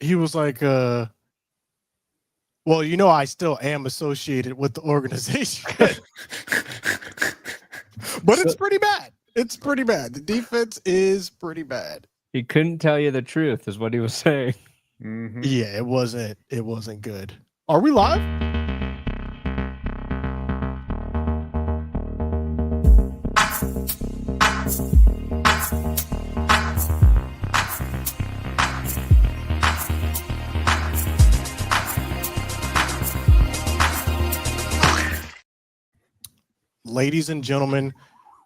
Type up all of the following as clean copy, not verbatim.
he was like, well, I still am associated with the organization. But it's pretty bad. It's pretty bad. The defense is pretty bad. He couldn't tell you the truth, is what he was saying. Mm-hmm. Yeah, it wasn't good. Are we live? Ladies and gentlemen,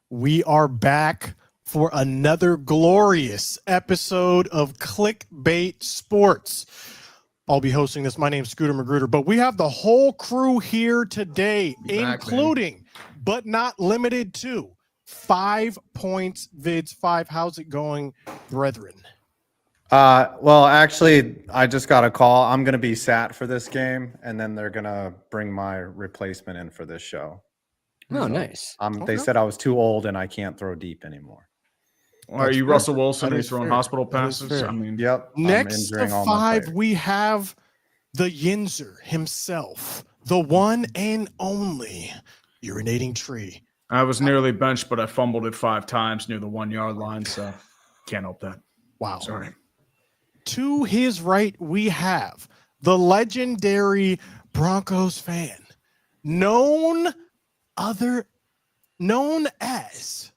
we are back for another glorious episode of Clickbait Sports. I'll be hosting this. My name's Scooter Magruder, but we have the whole crew here today, including, but not limited to, 5 points, Vids 5. How's it going, brethren? Well, actually, I just got a call. I'm going to be sat for this game, and then they're going to bring my replacement in for this show. Oh, nice. They said I was too old and I can't throw deep anymore. Are you Russell Wilson? That He's is throwing fair. hospital That is passes. fair. I mean, Yep. Next to I'm injuring all my 5, players. we have the Yinzer himself, the one and only urinating tree. I was nearly benched, but I fumbled it 5 times near the 1 yard line, so can't help that. Wow. Sorry. To his right, we have the legendary Broncos fan, known as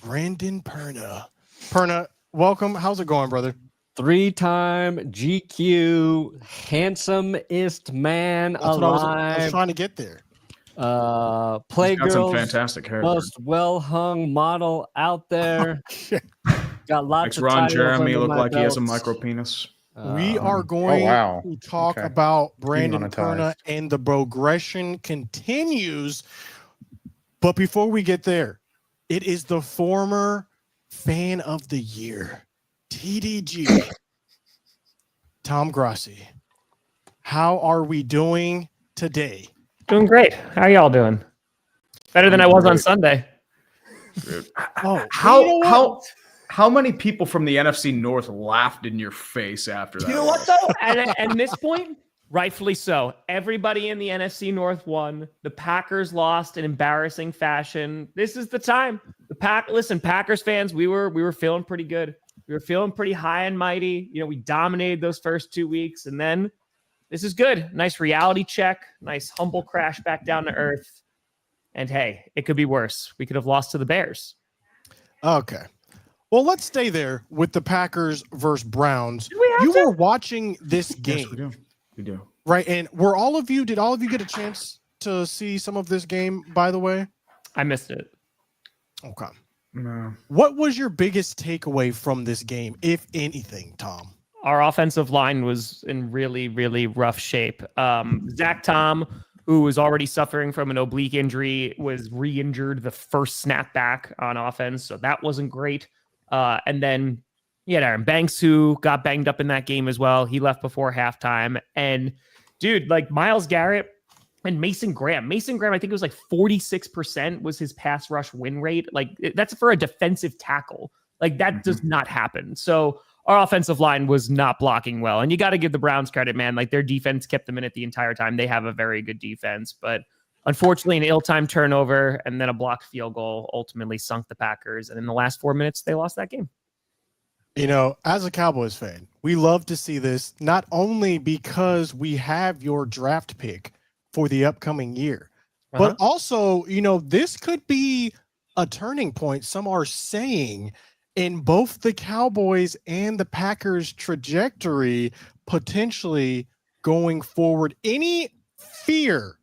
Brandon Perna. Perna, welcome. How's it going, brother? 3-time GQ handsomest man That's what I was alive. trying to get there. Got some Playgirl's fantastic hair. most well-hung model out there. Got lots Makes of Ron titles Jeremy under look my like he has a belts. micro penis. We are going wow. to talk Okay. about Brandon Perna, Demonetized. and the progression continues. But before we get there, it is the former fan of the year, TDG, Tom Grassi. How are we doing today? Doing great. How y'all doing? Better than I was on Sunday. Oh, you know what? How many people from the NFC North laughed in your face after that? You know what though? And this point, rightfully so. Everybody in the NFC North won. The Packers lost in embarrassing fashion. This is the time. Listen, Packers fans, we were feeling pretty good. We were feeling pretty high and mighty. You know, we dominated those first 2 weeks, and then this is good. Nice reality check. Nice humble crash back down to earth. And hey, it could be worse. We could have lost to the Bears. Okay. Well, let's stay there with the Packers versus Browns. Do we have You to? were watching this game, Yes, we do. We do. right? And did all of you get a chance to see some of this game, by the way? I missed it. Okay. No. What was your biggest takeaway from this game, if anything, Tom? Our offensive line was in really, really rough shape. Zach Tom, who was already suffering from an oblique injury, was re-injured the first snap back on offense, so that wasn't great. And then you had Aaron Banks, who got banged up in that game as well. He left before halftime. And dude, like Myles Garrett and Mason Graham. Mason Graham, I think it was like 46% was his pass rush win rate. Like that's for a defensive tackle. Like that does not happen. So our offensive line was not blocking well. And you got to give the Browns credit, man. Like their defense kept them in it the entire time. They have a very good defense. But unfortunately, an ill-timed turnover and then a blocked field goal ultimately sunk the Packers. And in the last 4 minutes, they lost that game. You know, as a Cowboys fan, we love to see this, not only because we have your draft pick for the upcoming year, but also, this could be a turning point. Some are saying in both the Cowboys and the Packers trajectory, potentially going forward. Any fear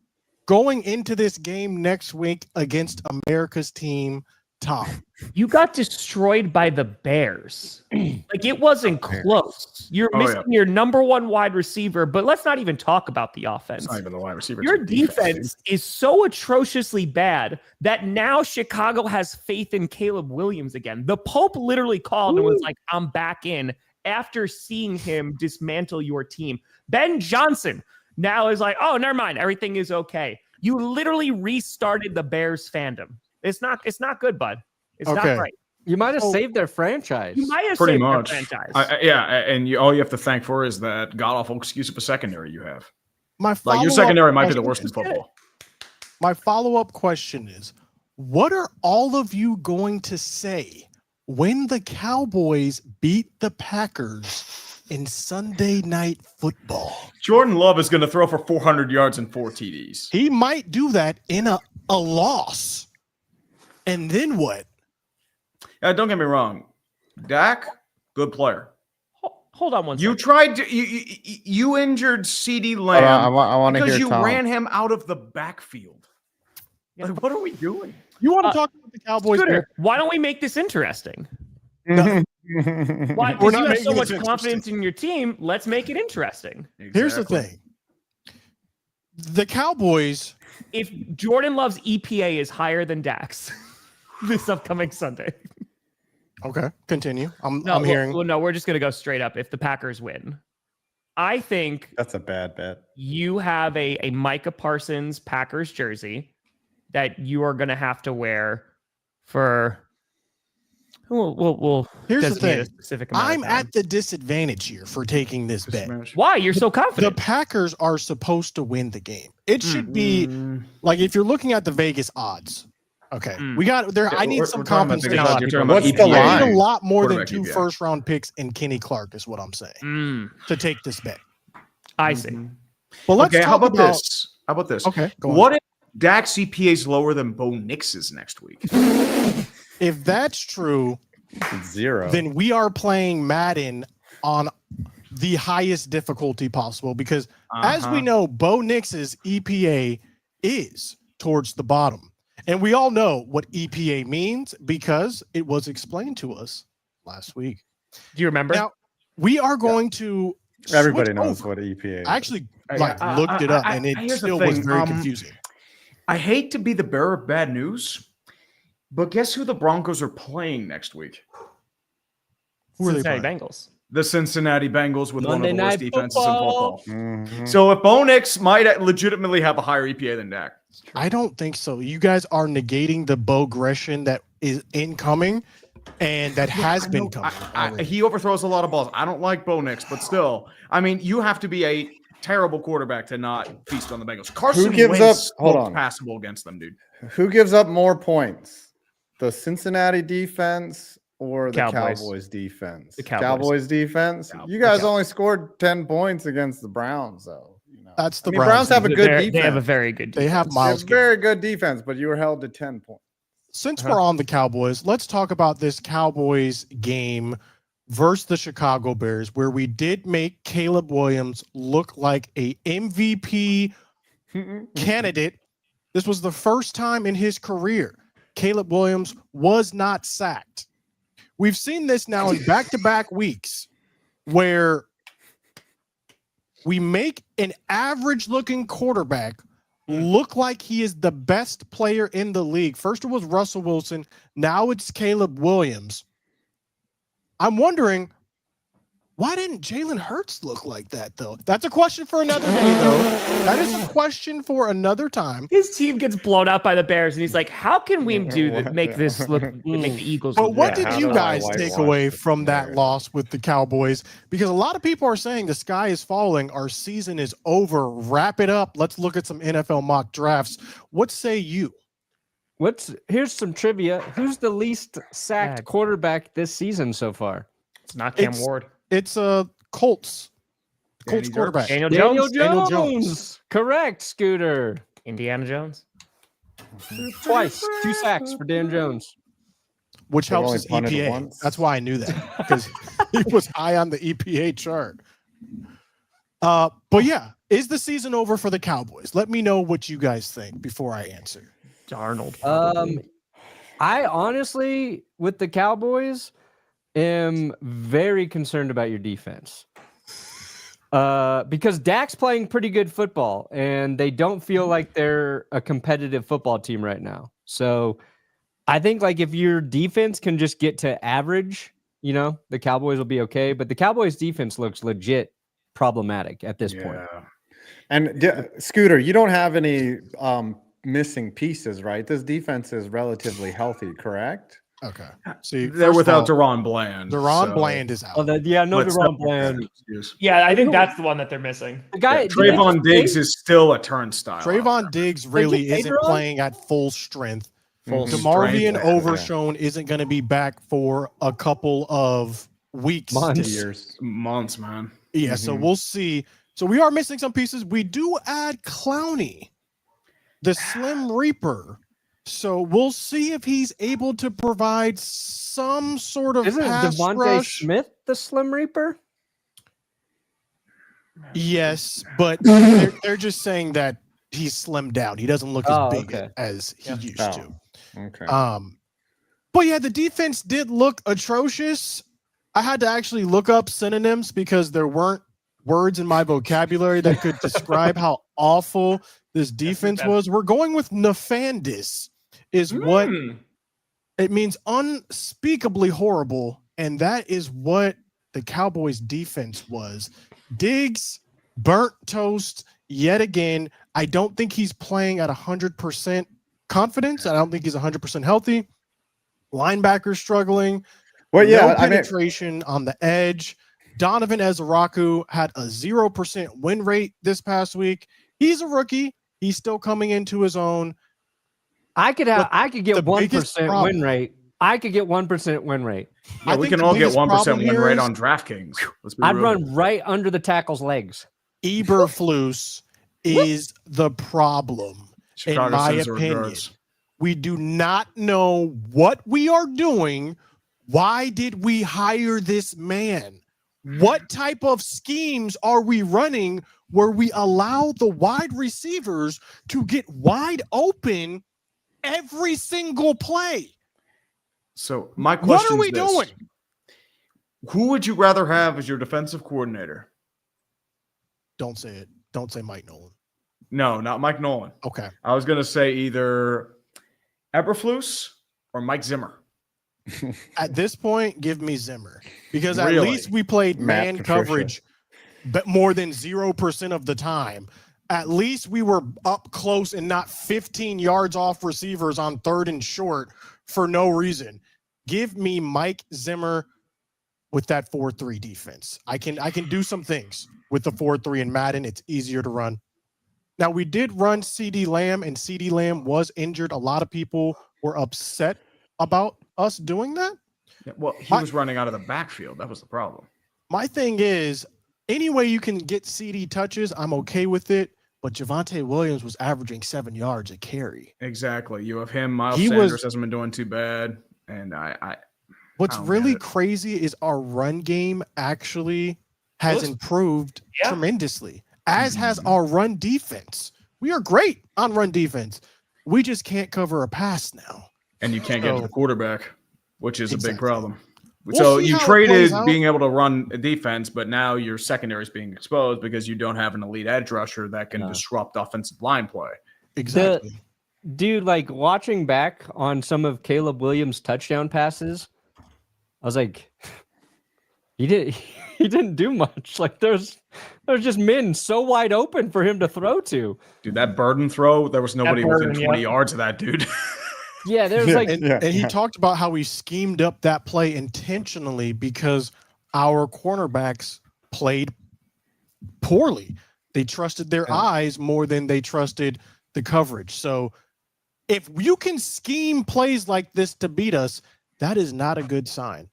going into this game next week against America's team, Tom? You got destroyed by the Bears. Like it wasn't close. You're missing your number one wide receiver, but let's not even talk about the offense. It's not even the wide receiver. Your defense is so atrociously bad that now Chicago has faith in Caleb Williams again. The Pope literally called and was like, I'm back in after seeing him dismantle your team. Ben Johnson now is like, oh, never mind. Everything is okay. You literally restarted the Bears fandom. It's not good, bud. It's not right. You might have saved their franchise. You might have Pretty saved their much. franchise. And all you have to thank for is that god awful excuse of a secondary you have. My Like follow-up your secondary might be the question- worst in football. My follow-up question is, what are all of you going to say when the Cowboys beat the Packers in Sunday Night Football? Jordan Love is going to throw for 400 yards and 4 TDs. He might do that in a loss. And then what? Don't get me wrong. Dak, good player. Hold on one You second. tried to you injured CeeDee Hold Lamb on, I want to because hear you Tom. ran him out of the backfield. Like, what are we doing? You want to talk about the Cowboys? Scooter, why don't we make this interesting? Why? We're Because not you have making so much this confidence in your team. Let's make it interesting. Here's the Exactly. thing. The Cowboys, If Jordan Love's EPA is higher than Dak's this upcoming Sunday. okay, continue. I'm No, hearing. Well, no, we're just going to go straight up. If the Packers win, I think That's a bad bet. you have a Micah Parsons Packers jersey that you are going to have to wear for. We'll Here's the designate a thing. specific amount of I'm time. at the disadvantage here for taking this bet. Why? You're so The confident. Packers are supposed to win the game. It should be like if you're looking at the Vegas odds. Okay, we got there. I need some compensation. What's the I need line? a lot more than Quarterback 2 EPA. first-round picks and Kenny Clark is what I'm saying to take this bet. I see. But let's Okay, talk how about about this? How about this? Okay, go on. What if Dak's CPA is lower than Bo Nix's next week? If that's true, It's 0. then we are playing Madden on the highest difficulty possible because, as we know, Bo Nix's EPA is towards the bottom. And we all know what EPA means because it was explained to us last week. Do you remember? Now, we are going to. Everybody switch knows over. what EPA is. I actually I- looked it up, I- and it here's the still was thing, very confusing. I hate to be the bearer of bad news, but guess who the Broncos are playing next week? Who are they Cincinnati playing? Bengals. The Cincinnati Bengals with Monday one of the worst Night defenses Football. in football. Mhm. So if Bo Nix might legitimately have a higher EPA than Dak. I don't think so. You guys are negating the Bo-gression that is incoming and that has been coming. already. He overthrows a lot of balls. I don't like Bo Nix, but still, I mean, you have to be a terrible quarterback to not feast on the Bengals. Carson gives Wentz up- hold looked on. passable against them, dude. Who gives up more points? The Cincinnati defense or the Cowboys. Cowboys defense? The Cowboys. defense. Cowboys. You guys only scored 10 points agast the Browns, though. You know. That's the I mean, Browns have a good They defense. have a very good defense. They have It's Miles. Garrett. very good defense, but you were held to 10 points. Since we're on the Cowboys, let's talk about this Cowboys game versus the Chicago Bears, where we did make Caleb Williams look like a MVP candidate. This was the first time in his career Caleb Williams was not sacked. We've seen this now in back-to-back weeks where we make an average-looking quarterback look like he is the best player in the league. First it was Russell Wilson. Now it's Caleb Williams. I'm wondering, why didn't Jalen Hurts look like that, though? That's a question for another day, though. That is a question for another time. His team gets blown out by the Bears, and he's like, "How can we make this look? Make the Eagles?" But look what bad?" did how you do I guys whitewash take away the from that Bears? loss with the Cowboys? Because a lot of people are saying the sky is falling. Our season is over. Wrap it up. Let's look at some NFL mock drafts. What say you? Here's some trivia. Who's the least sacked Bad. quarterback this season so far? It's not Cam It's- Ward. It's a Colts. Colts Danny quarterback. Daniel Daniel Jones. Jones. Correct, Scooter. Indiana Jones. Twice. 2 sacks for Dan Jones. Which They've helps only his punted EPA. once. That's why I knew that because he was high on the EPA chart. But yeah, is the season over for the Cowboys? Let me know what you guys think before I answer. Darnold. probably. I honestly, with the Cowboys, am very concerned about your defense. Because Dak's playing pretty good football, and they don't feel like they're a competitive football team right now. So I think like if your defense can just get to average, the Cowboys will be okay. But the Cowboys defense looks legit problematic at this point. And Scooter, you don't have any missing pieces, right? This defense is relatively healthy, correct? Okay. See, They're first of without all, Deron Bland. Deron so- Bland is out. Oh, yeah, no but Deron still- Bland. Yeah, I think that's the one that they're missing. The guy, Yeah, Trayvon Diggs is still a turnstile. out Trayvon there. Diggs really Like, isn't Deron? playing at full strength. Full DeMarvian strength. Overshown isn't going to be back for a couple of weeks. Months. Years. Months, man. Yeah, so we'll see. So we are missing some pieces. We do add Clowney, the Slim Reaper. So we'll see if he's able to provide some sort of Isn't pass Devontae rush. Smith the Slim Reaper? Yes, but they're just saying that he's slimmed down. He doesn't look as Oh, big okay. as he used Oh. to. Okay. But yeah, the defense did look atrocious. I had to actually look up synonyms because there weren't words in my vocabulary that could describe how awful this defense was. We're going with nefandous is what it means, unspeakably horrible, and that is what the Cowboys defense was. Diggs, burnt toast yet again. I don't think he's playing at 100% confidence. I don't think he's 100% healthy. Linebackers struggling. Well, yeah, No I mean, penetration on the edge. Donovan Ezraku had a 0% win rate this past week. He's a rookie. He's still coming into his own. I could the get biggest 1% problem- win rate. I could get 1% win rate. Yeah, I we think can the all get biggest 1% problem win here rate is on DraftKings. Let's be I'd real. run right under the tackle's legs. Eberflus is the problem, Chicago in my sends their opinion. regards. We do not know what we are doing. Why did we hire this man? What type of schemes are we running where we allow the wide receivers to get wide open every single play? So my What question are we is this. doing? Who would you rather have as your defensive coordinator? Don't say it. Don't say Mike Nolan. No, not Mike Nolan. Okay. I was going to say either Eberflus or Mike Zimmer. At this point, give me Zimmer because at Really? least we played Matt man Patricia. coverage but more than 0% of the time. At least we were up close and not 15 yards off receivers on 3rd and short for no reason. Give me Mike Zimmer with that 4-3 defense. I can do some things with the 4-3 in Madden. It's easier to run. Now, we did run CD Lamb, and CD Lamb was injured. A lot of people were upset about us doing that. Yeah, well, he was running out of the backfield. That was the problem. My thing is, any way you can get CD touches, I'm okay with it. But Javonte Williams was averaging 7 yards a carry. Exactly. You have him. Miles He Sanders was- hasn't been doing too bad. And What's I don't really get it. crazy is our run game actually has Looks- improved Yeah. tremendously, as has our run defense. We are great on run defense. We just can't cover a pass now. and you can't get to the quarterback, which is a big Exactly. problem. We'll So see you how it traded plays out. being able to run a defense, but now your secondary is being exposed because you don't have an elite edge rusher that can disrupt offensive line play. Exactly. Dude, like watching back on some of Caleb Williams' touchdown passes, I was like, he didn't do much. Like there's just men so wide open for him to throw to. Dude, that burden throw, there was nobody within burden, 20 yeah. yards of that dude. Yeah, there's like And he talked about how he schemed up that play intentionally because our cornerbacks played poorly. They trusted their eyes more than they trusted the coverage. So if you can scheme plays like this to beat us, that is not a good sign.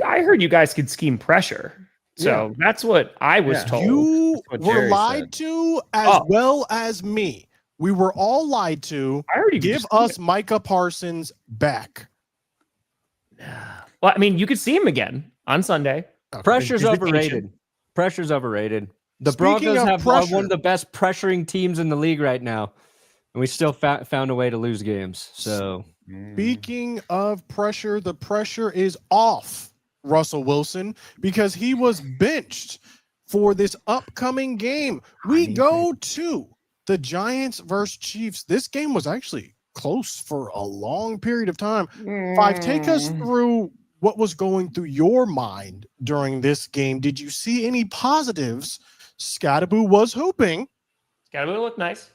I heard you guys could scheme pressure. So that's what I was Yeah. told. You what were Jerry lied said. to as Oh. well as me. We were all lied to. I heard you could Give just scheme us Micah Parsons back. Well, I mean, you could see him again on Sunday. pressure's Visitation. overrated. Pressure's overrated. The Speaking Broncos of are pressure- one of the best pressuring teams in the league right now, and we still found a way to lose games. So Speaking of pressure, the pressure is off Russell Wilson because he was benched for this upcoming game. We go to the Giants versus Chiefs. This game was actually close for a long period of time. Five, take us through what was going through your mind during this game. Did you see any positives? Scottaboo was hoping. Gotta look nice.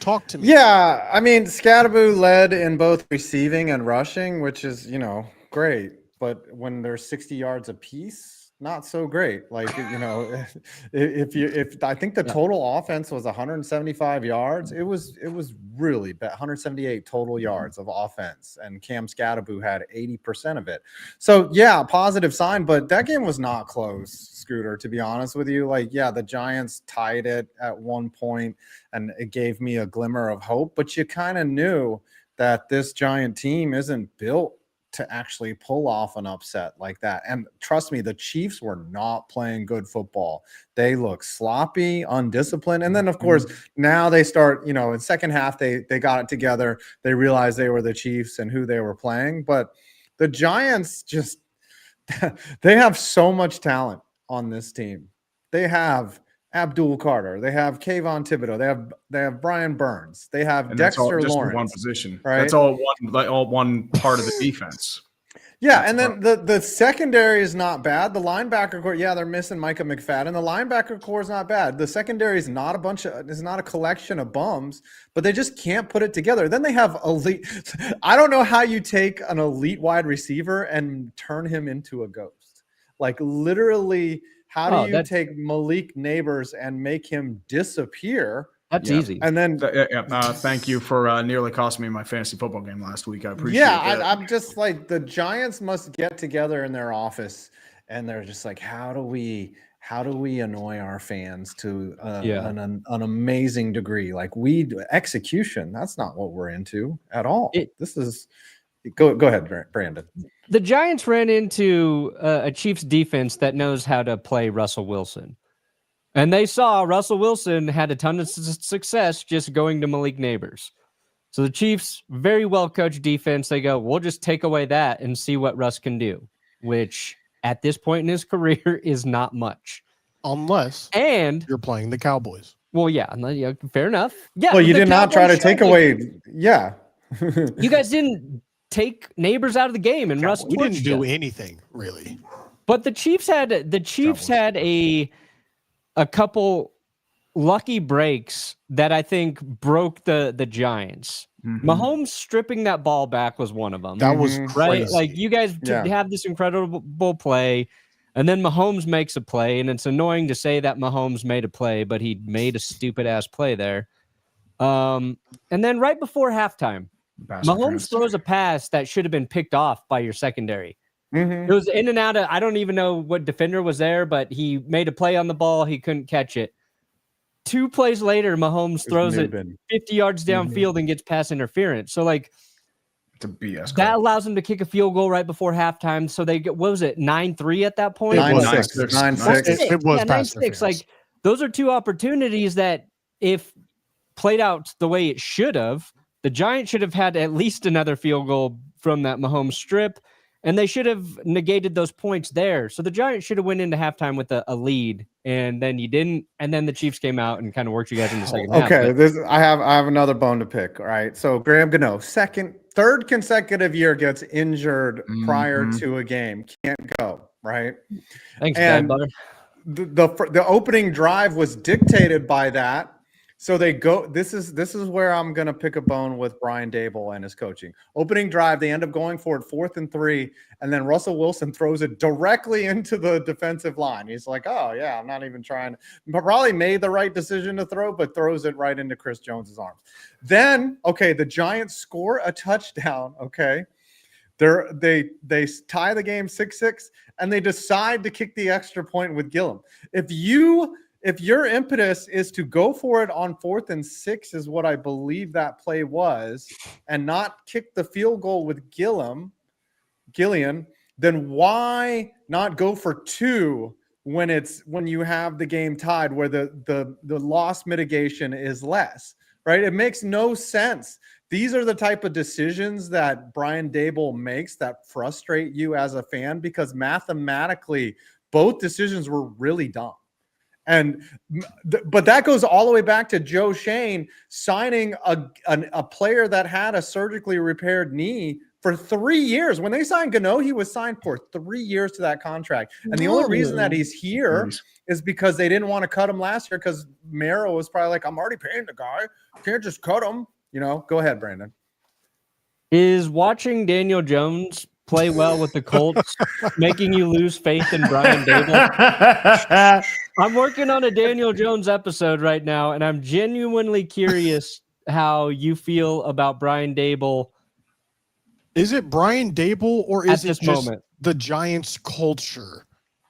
Talk to me. Yeah, I mean, Scatterboo led in both receiving and rushing, which is, great. But when they're 60 yards apiece, not so great. Like, if I think the total offense was 175 yards, it was really bad. 178 total yards of offense, and Cam Scatterboo had 80% of it. So yeah, positive sign, but that game was not close, Scooter, to be honest with you. Like, yeah, the Giants tied it at one point, and it gave me a glimmer of hope, but you kind of knew that this Giant team isn't built to actually pull off an upset like that. And trust me, the Chiefs were not playing good football. They look sloppy, undisciplined. And then, of course, now they start, in second half, they got it together. They realized they were the Chiefs and who they were playing. But the Giants just, they have so much talent on this team. They have Abdul Carter. They have Kayvon Thibodeau. They have Brian Burns. They have And Dexter that's all just Lawrence. in one position. Right? That's all one part of the defense. Yeah, That's and then the secondary is not bad. The linebacker core, they're missing Micah McFadden. The linebacker core is not bad. The secondary is not a collection of bums, but they just can't put it together. Then they have elite. I don't know how you take an elite wide receiver and turn him into a ghost. Like, literally, how do you take Malik Neighbors and make him disappear? That's easy. And then thank you for nearly costing me my fantasy football game last week. I appreciate it. I'm just like, the Giants must get together in their office, and they're just like, how do we annoy our fans to an amazing degree? Like, execution. That's not what we're into at all. This is go ahead, Brandon. The Giants ran into a Chiefs defense that knows how to play Russell Wilson. And they saw Russell Wilson had a ton of success just going to Malik Neighbors. So the Chiefs, very well-coached defense, they go, we'll just take away that and see what Russ can do, which at this point in his career is not much. Unless you're playing the Cowboys. Well, yeah, fair enough. Yeah. Well, you did not try to take away. Yeah. You guys didn't take Neighbors out of the game, and Russ We didn't do anything, really. But the Chiefs had a couple lucky breaks that I think broke the Giants. Mm-hmm. Mahomes stripping that ball back was one of them. That was right. crazy. Like, you guys have this incredible play, and then Mahomes makes a play, and it's annoying to say that Mahomes made a play, but he made a stupid ass play there. And then right before halftime, Mahomes throws a pass that should have been picked off by your secondary. Mm-hmm. It was in and out of, I don't even know what defender was there, but he made a play on the ball. He couldn't catch it. 2 plays later, Mahomes throws it 50 yards downfield and gets pass interference. So, like, it's a BS that allows them to kick a field goal right before halftime. So they get, what was it, 9-3 at that point? 9-6. 9-6. It was pass 9-6. Like, those are 2 opportunities that, if played out the way it should have, the Giants should have had at least another field goal from that Mahomes strip. And they should have negated those points there. So the Giants should have went into halftime with a lead, and then you didn't. And then the Chiefs came out and kind of worked you guys in the second half. Okay, I have another bone to pick. All right, so Graham Gano, third consecutive year gets injured prior to a game, can't go. Right. Thanks, and Dad. the opening drive was dictated by that. So they go. This is where I'm gonna pick a bone with Brian Daboll and his coaching. Opening drive, they end up going for it 4th and 3, and then Russell Wilson throws it directly into the defensive line. He's like, "Oh yeah, I'm not even trying." Probably made the right decision to throw, but throws it right into Chris Jones's arms. Then, the Giants score a touchdown. Okay, they tie the game 6-6, and they decide to kick the extra point with Gillum. If your impetus is to go for it on 4th and 6, is what I believe that play was, and not kick the field goal with Gillian, then why not go for 2 when you have the game tied, where the loss mitigation is less, right? It makes no sense. These are the type of decisions that Brian Daboll makes that frustrate you as a fan, because mathematically both decisions were really dumb. But that goes all the way back to Joe Shane signing a player that had a surgically repaired knee for 3 years. When they signed Gano, he was signed for 3 years to that contract. And the only reason that he's here is because they didn't want to cut him last year because Mero was probably like, I'm already paying the guy. Can't just cut him. Go ahead, Brandon. Is watching Daniel Jones play well with the Colts making you lose faith in Brian Dable? I'm working on a Daniel Jones episode right now, and I'm genuinely curious how you feel about Brian Dable. Is it Brian Dable or is it just moment? The Giants culture?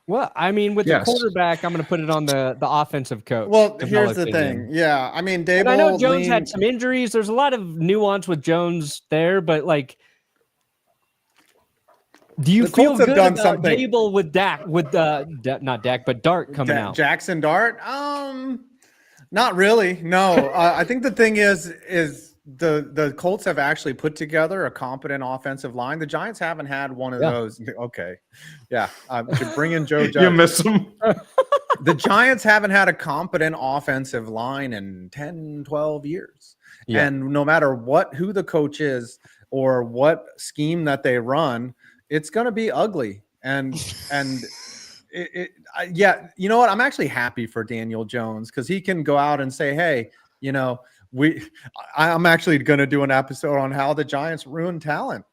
Well, I mean, with the quarterback, I'm going to put it on the offensive coach. Well, here's the thing. Yeah, I mean, Dable. And I know Jones had some injuries. There's a lot of nuance with Jones there, but like, do you feel good about Dable with Dak, not Dak, but Dart coming out? Jaxson Dart? Not really. No. I think the thing is the Colts have actually put together a competent offensive line. The Giants haven't had one of those. Okay. Yeah. Should bring in Joe Judge. You miss him. The Giants haven't had a competent offensive line in 10, 12 years. Yeah. And no matter who the coach is or what scheme that they run, it's going to be ugly. And you know what? I'm actually happy for Daniel Jones because he can go out and say, hey, I'm actually going to do an episode on how the Giants ruin talent.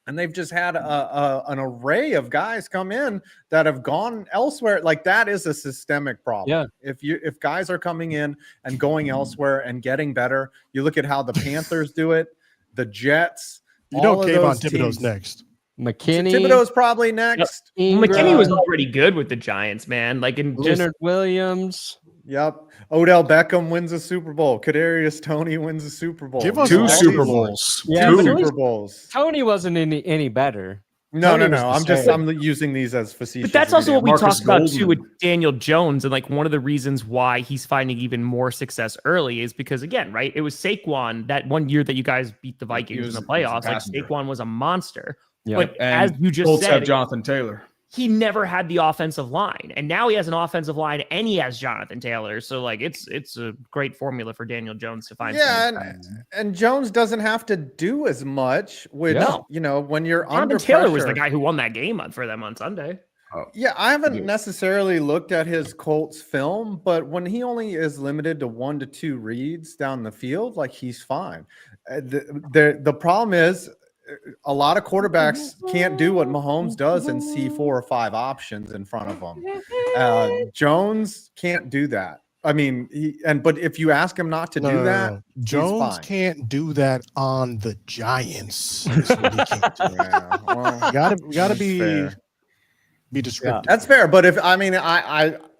And they've just had an array of guys come in that have gone elsewhere. Like that is a systemic problem. Yeah. If guys are coming in and going elsewhere and getting better, you look at how the Panthers do it, the Jets. Kayvon Thibodeau's next. McKinney. Thibodeau's probably next. McKinney was already good with the Giants, man. Like in Leonard Williams. Yep. Odell Beckham wins a Super Bowl. Kadarius Toney wins a Super Bowl. Give us 2 Super Bowls. Yeah, 2 Super Bowls. Tony wasn't any better. No. I'm using these as facetious. But that's also what we Marcus talked about Golden. too with Daniel Jones, and like one of the reasons why he's finding even more success early is because again, right? It was Saquon that one year that you guys beat the Vikings in the playoffs. Like Saquon was a monster. Yeah. But as you just Colts said, have Jonathan Taylor. He never had the offensive line, and now he has an offensive line, and he has Jonathan Taylor. So like, it's a great formula for Daniel Jones to find. Yeah, and Jones doesn't have to do as much. Which when you're under Taylor pressure, was the guy who won that game for them on Sunday. Yeah, I haven't necessarily looked at his Colts film, but when he only is limited to 1 to 2 reads down the field, like he's fine. The problem is, a lot of quarterbacks can't do what Mahomes does and see 4 or 5 options in front of them. Jones can't do that. I mean, but if you ask him not to do that, Jones can't do that on the Giants. Is what he can't do. Yeah, well, gotta be descriptive. Yeah, that's fair. But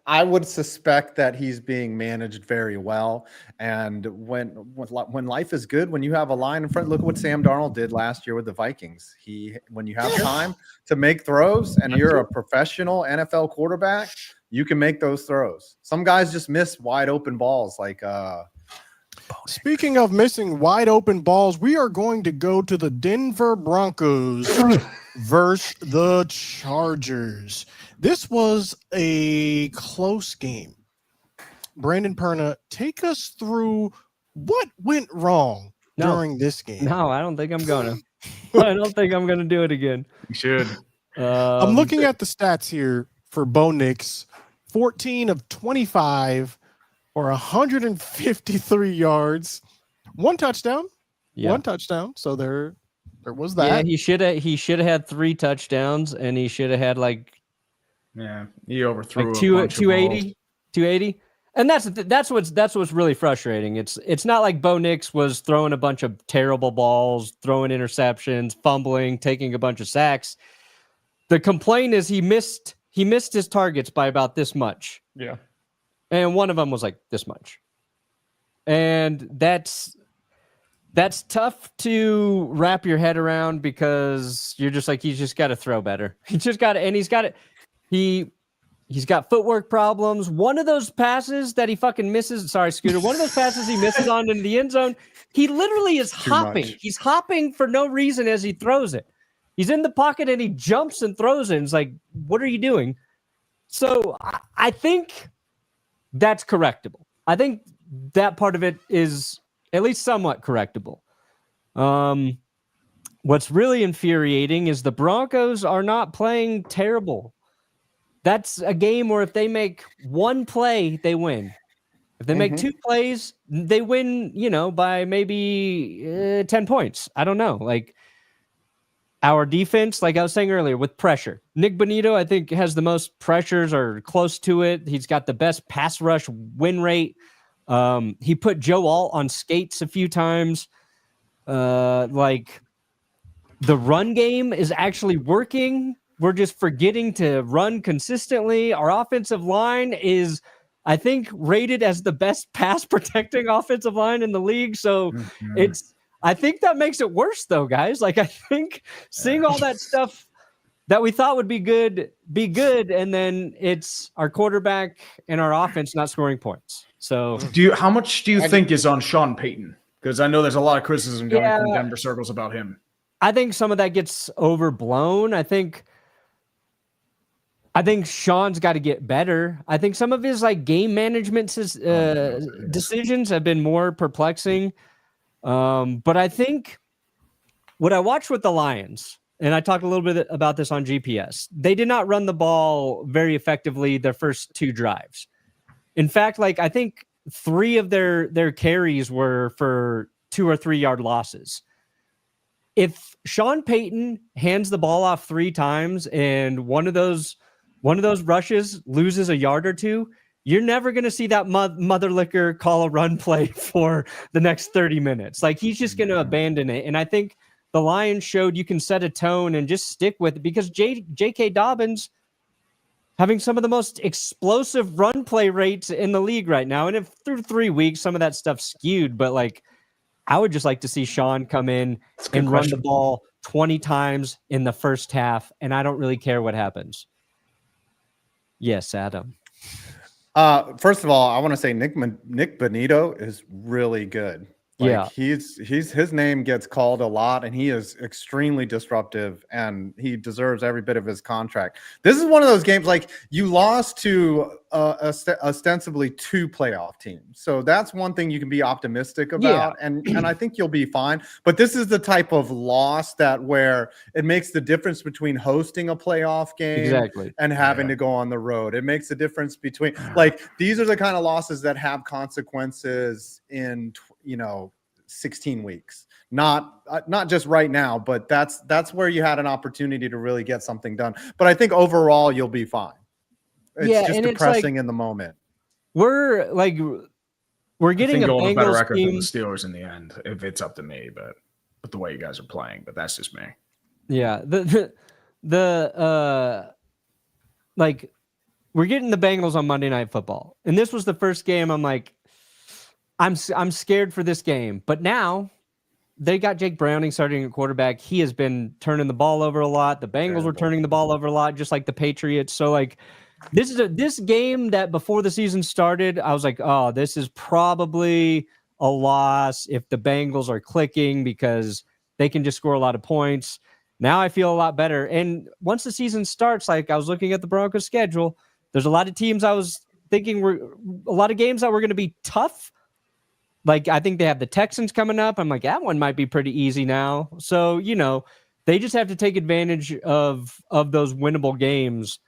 I would suspect that he's being managed very well. And when life is good, when you have a line in front, look at what Sam Darnold did last year with the Vikings. When you have time to make throws and you're a professional NFL quarterback, you can make those throws. Some guys just miss wide open balls. Speaking of missing wide open balls, we are going to go to the Denver Broncos versus the Chargers. This was a close game. Brandon Perna, take us through what went wrong during this game. No, I don't think I'm going to. I don't think I'm going to do it again. You should. I'm looking at the stats here for Bo Nix. 14 of 25 or 153 yards. 1 touchdown. Yeah. 1 touchdown. So there was that. Yeah, he should have had 3 touchdowns, and he should have had he overthrew like a bunch 280. And that's what's really frustrating. It's not like Bo Nix was throwing a bunch of terrible balls, throwing interceptions, fumbling, taking a bunch of sacks. The complaint is he missed his targets by about this much. Yeah. And one of them was like this much. And that's tough to wrap your head around because you're just like, he's just got to throw better. He's got footwork problems. One of those passes that he fucking misses. Sorry, Scooter. One of those passes he misses on into the end zone. He literally is hopping. He's hopping for no reason as he throws it. He's in the pocket and he jumps and throws it. And it's like, what are you doing? So I think that's correctable. I think that part of it is at least somewhat correctable. what's really infuriating is the Broncos are not playing terrible. That's a game where if they make one play, they win. If they make 2 plays, they win, by maybe 10 points. I don't know. Like, our defense, like I was saying earlier, with pressure. Nick Bonito, I think, has the most pressures or close to it. He's got the best pass rush win rate. He put Joe Alt on skates a few times. Like, the run game is actually working. We're just forgetting to run consistently. Our offensive line is, I think, rated as the best pass protecting offensive line in the league. So I think that makes it worse though, guys. Like, I think seeing all that stuff that we thought would be good. And then it's our quarterback and our offense not scoring points. So how much do you think is on Sean Payton? Because I know there's a lot of criticism coming from Denver circles about him. I think some of that gets overblown. I think Sean's got to get better. I think some of his game management decisions have been more perplexing. But I think what I watched with the Lions, and I talked a little bit about this on GPS, they did not run the ball very effectively their first 2 drives. In fact, I think 3 of their carries were for 2 or 3 yard losses. If Sean Payton hands the ball off 3 times and one of those rushes loses a yard or 2, you're never going to see that mother licker call a run play for the next 30 minutes. He's just going to abandon it. And I think the Lions showed you can set a tone and just stick with it, because J.K. Dobbins having some of the most explosive run play rates in the league right now. And if through 3 weeks, some of that stuff's skewed, but I would just like to see Sean come in and run the ball 20 times in the first half. And I don't really care what happens. Yes, Adam. First of all, I want to say Nick Bonito is really good. His name gets called a lot, and he is extremely disruptive, and he deserves every bit of his contract. This is one of those games you lost to ostensibly 2 playoff teams, so that's one thing you can be optimistic about, and I think you'll be fine. But this is the type of loss where it makes the difference between hosting a playoff game and having to go on the road. It makes a difference between these are the kind of losses that have consequences in 16 weeks, not just right now, but that's where you had an opportunity to really get something done. But I think overall you'll be fine. It's just depressing in the moment. We're getting a Bengals better record team than the Steelers in the end, if it's up to me, but the way you guys are playing, but that's just me. Yeah. We're getting the Bengals on Monday Night Football. And this was the first game I'm scared for this game, but now they got Jake Browning starting at quarterback. He has been turning the ball over a lot. The Bengals were turning the ball over a lot, just like the Patriots. So this is this game that before the season started, I was like, oh, this is probably a loss if the Bengals are clicking, because they can just score a lot of points. Now I feel a lot better. And once the season starts, I was looking at the Broncos schedule, there's a lot of teams I was thinking were a lot of games that were going to be tough. I think they have the Texans coming up. I'm that one might be pretty easy now. So, they just have to take advantage of those winnable games.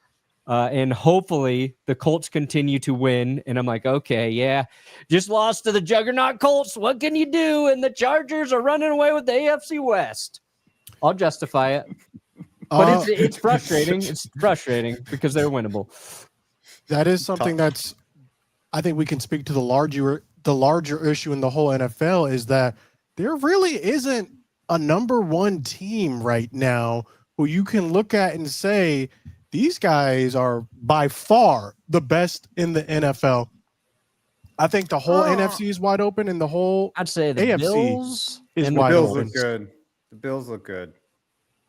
And hopefully the Colts continue to win. And I'm okay, just lost to the juggernaut Colts. What can you do? And the Chargers are running away with the AFC West. I'll justify it. But it's frustrating. It's frustrating because they're winnable. That is something I think we can speak to the larger issue in the whole NFL is that there really isn't a number 1 team right now who you can look at and say, these guys are by far the best in the NFL. I think the whole NFC is wide open, and the whole I'd say the AFC Bills is and wide the Bills open. look good. The Bills look good.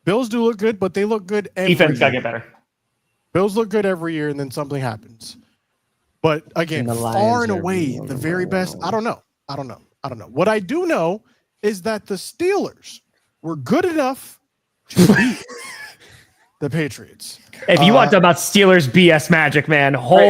Bills do look good, but they look good every Defense got to year. get better. Bills look good every year, and then something happens. But again, far and away the very best. I don't know. What I do know is that the Steelers were good enough to beat the Patriots. If you want to talk about Steelers BS magic, man, holy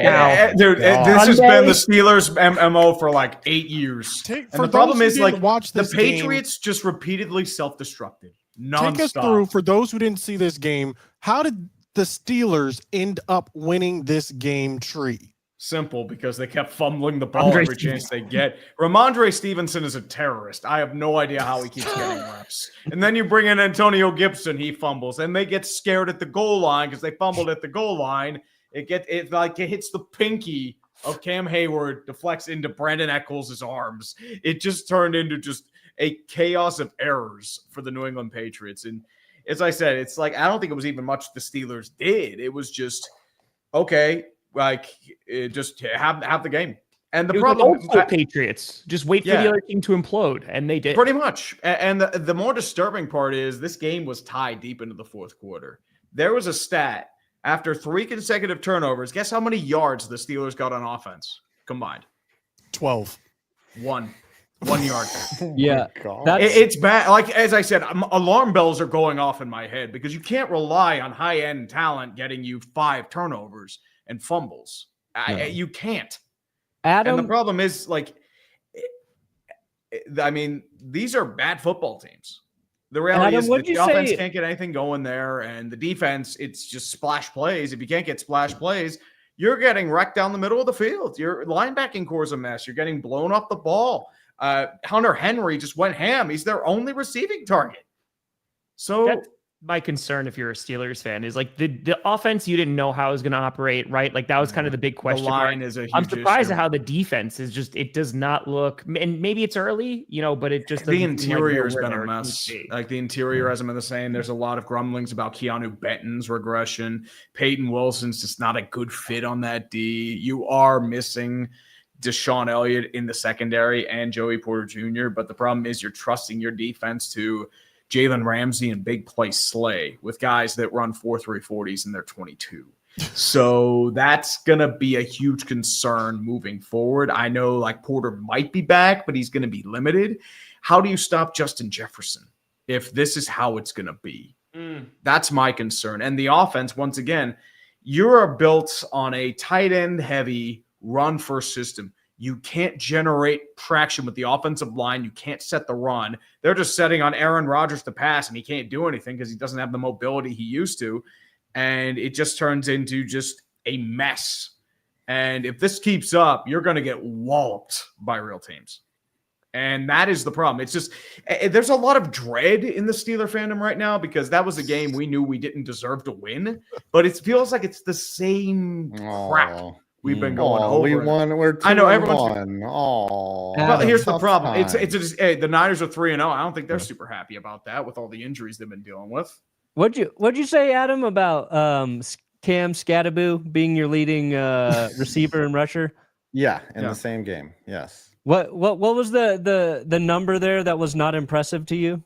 cow. Dude, this has been the Steelers' MO for 8 years. And the problem is, the Patriots just repeatedly self-destructed. Take us through, for those who didn't see this game, how did the Steelers end up winning this game tree? Simple, because they kept fumbling the ball every chance they get. Ramondre Stevenson is a terrorist. I have no idea how he keeps getting reps. And then you bring in Antonio Gibson, he fumbles, and they get scared at the goal line because they fumbled at the goal line. It hits the pinky of Cam Hayward, deflects into Brandon Eccles' arms. It just turned into just a chaos of errors for the New England Patriots. And as I said, it's like, I don't think it was even much the Steelers did. It was just, okay, like, just have the game. And the problem is Patriots just wait for the other team to implode, and they did. Pretty much. And the more disturbing part is this game was tied deep into the fourth quarter. There was a stat after 3 consecutive turnovers. Guess how many yards the Steelers got on offense combined? 12. 1 yard. Yeah, it's bad. Like, as I said, alarm bells are going off in my head because you can't rely on high-end talent getting you 5 turnovers and fumbles. No. You can't. Adam, and the problem is, like, I mean, these are bad football teams. The reality is that the offense can't get anything going there, and the defense, it's just splash plays. If you can't get splash plays, you're getting wrecked down the middle of the field. Your linebacking core is a mess. You're getting blown off the ball. Hunter Henry just went ham. He's their only receiving target. So that's my concern, if you're a Steelers fan, is like the offense, you didn't know how it was going to operate, right? Like that was kind of the big question. The line is a huge I'm surprised issue. at how the defense is just, it does not look, and maybe it's early, but it just the interior has been a mess. Like the interior hasn't been the same. There's a lot of grumblings about Keanu Benton's regression. Peyton Wilson's just not a good fit on that D. You are missing Deshaun Elliott in the secondary and Joey Porter Jr. But the problem is you're trusting your defense to Jalen Ramsey and big play Slay with guys that run 4.3 40s and they're 22. So that's going to be a huge concern moving forward. I know like Porter might be back, but he's going to be limited. How do you stop Justin Jefferson if this is how it's going to be? That's my concern. And the offense, once again, you're built on a tight end heavy run first system. You can't generate traction with the offensive line. You can't set the run. They're just setting on Aaron Rodgers to pass, and he can't do anything because he doesn't have the mobility he used to. And it just turns into just a mess. And if this keeps up, you're going to get walloped by real teams. And that is the problem. It's just, there's a lot of dread in the Steeler fandom right now because that was a game we knew we didn't deserve to win. But it feels like it's the same crap. We've been going over. We won. We're 2-1. I know everyone's. Well, here's the problem. It's just the Niners are 3-0. I don't think they're super happy about that with all the injuries they've been dealing with. What'd you say, Adam, about Cam Scattaboo being your leading receiver and rusher? Yeah, in the same game. Yes. What was the number there that was not impressive to you?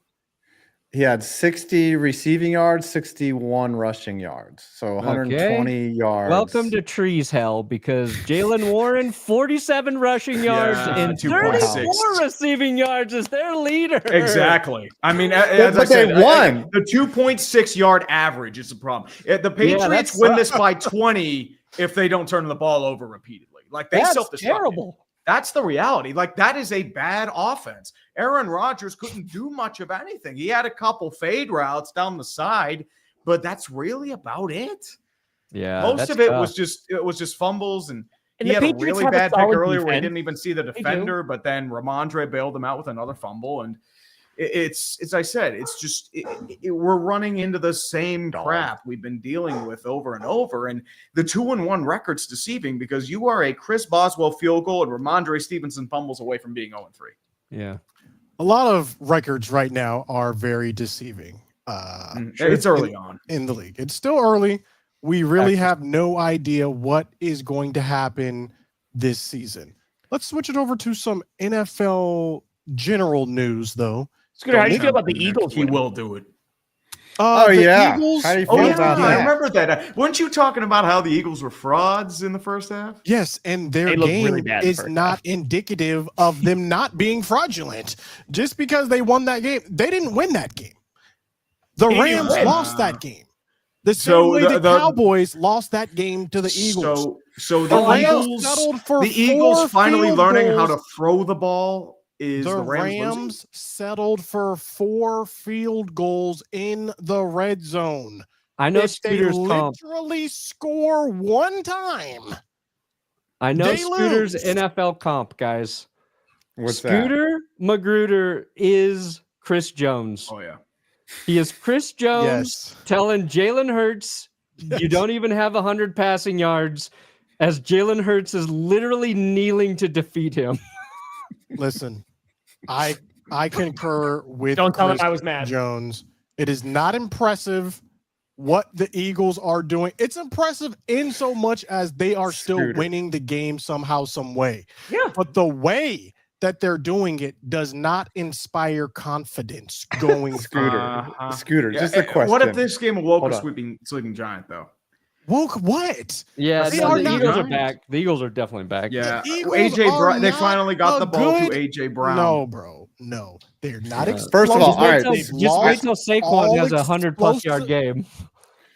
He had 60 receiving yards, 61 rushing yards. So 120 yards. Welcome to Trees Hell because Jalen Warren, 47 rushing yards and 34 receiving yards is their leader. Exactly. I mean, as I said, they won. The 2.6 yard average is the problem. The Patriots win this by 20 if they don't turn the ball over repeatedly. Like they self-destruct. Terrible. That's the reality. Like, that is a bad offense. Aaron Rodgers couldn't do much of anything. He had a couple fade routes down the side, but that's really about it. Yeah. Most of it was just fumbles, and he had a really bad pick earlier where he didn't even see the defender, but then Ramondre bailed him out with another fumble. And it's as I said, it's just we're running into the same crap we've been dealing with over and over. And the 2-1 record's deceiving because you are a Chris Boswell field goal and Ramondre Stevenson fumbles away from being 0-3. Yeah. A lot of records right now are very deceiving. It's early on in the league. It's still early. We really have no idea what is going to happen this season. Let's switch it over to some NFL general news, though. Scooter, how do you feel about the Eagles? He will do it. Eagles, how do you feel about that? I remember that. Weren't you talking about how the Eagles were frauds in the first half? Yes, and their game is not indicative of them not being fraudulent. Just because they won that game, they didn't win that game. The Rams lost that game. The same way the Cowboys lost that game to the Eagles. So the Eagles finally learning how to throw the ball is The the Rams losing? Rams settled for 4 field goals in the red zone. I know If they Scooter's comp. literally score one time, I know they Scooter's lose. NFL comp, guys. What's Scooter Magruder is Chris Jones. Oh yeah. He is Chris Jones Yes. telling Jalen Hurts, you don't even have 100 passing yards, as Jalen Hurts is literally kneeling to defeat him. Listen, I concur with Don't tell him Chris I was mad. Jones. It is not impressive what the Eagles are doing. It's impressive in so much as they are still Scooter. winning the game somehow, some way. Yeah. But the way that they're doing it does not inspire confidence going Scooter? Uh-huh. Scooter, Yeah, just a question. What if this game awoke Hold a on. sleeping giant though? Woke what? Yeah, They no, are the not Eagles are giants. back. The Eagles are definitely back. Yeah, Eagles AJ are Brown. They not finally got a the ball good- to AJ Brown. No, bro. No. They're not Yeah. explosive. First of all, Just wait all right, till, They've just wait lost till Saquon all has a 100+ yard explosive- game.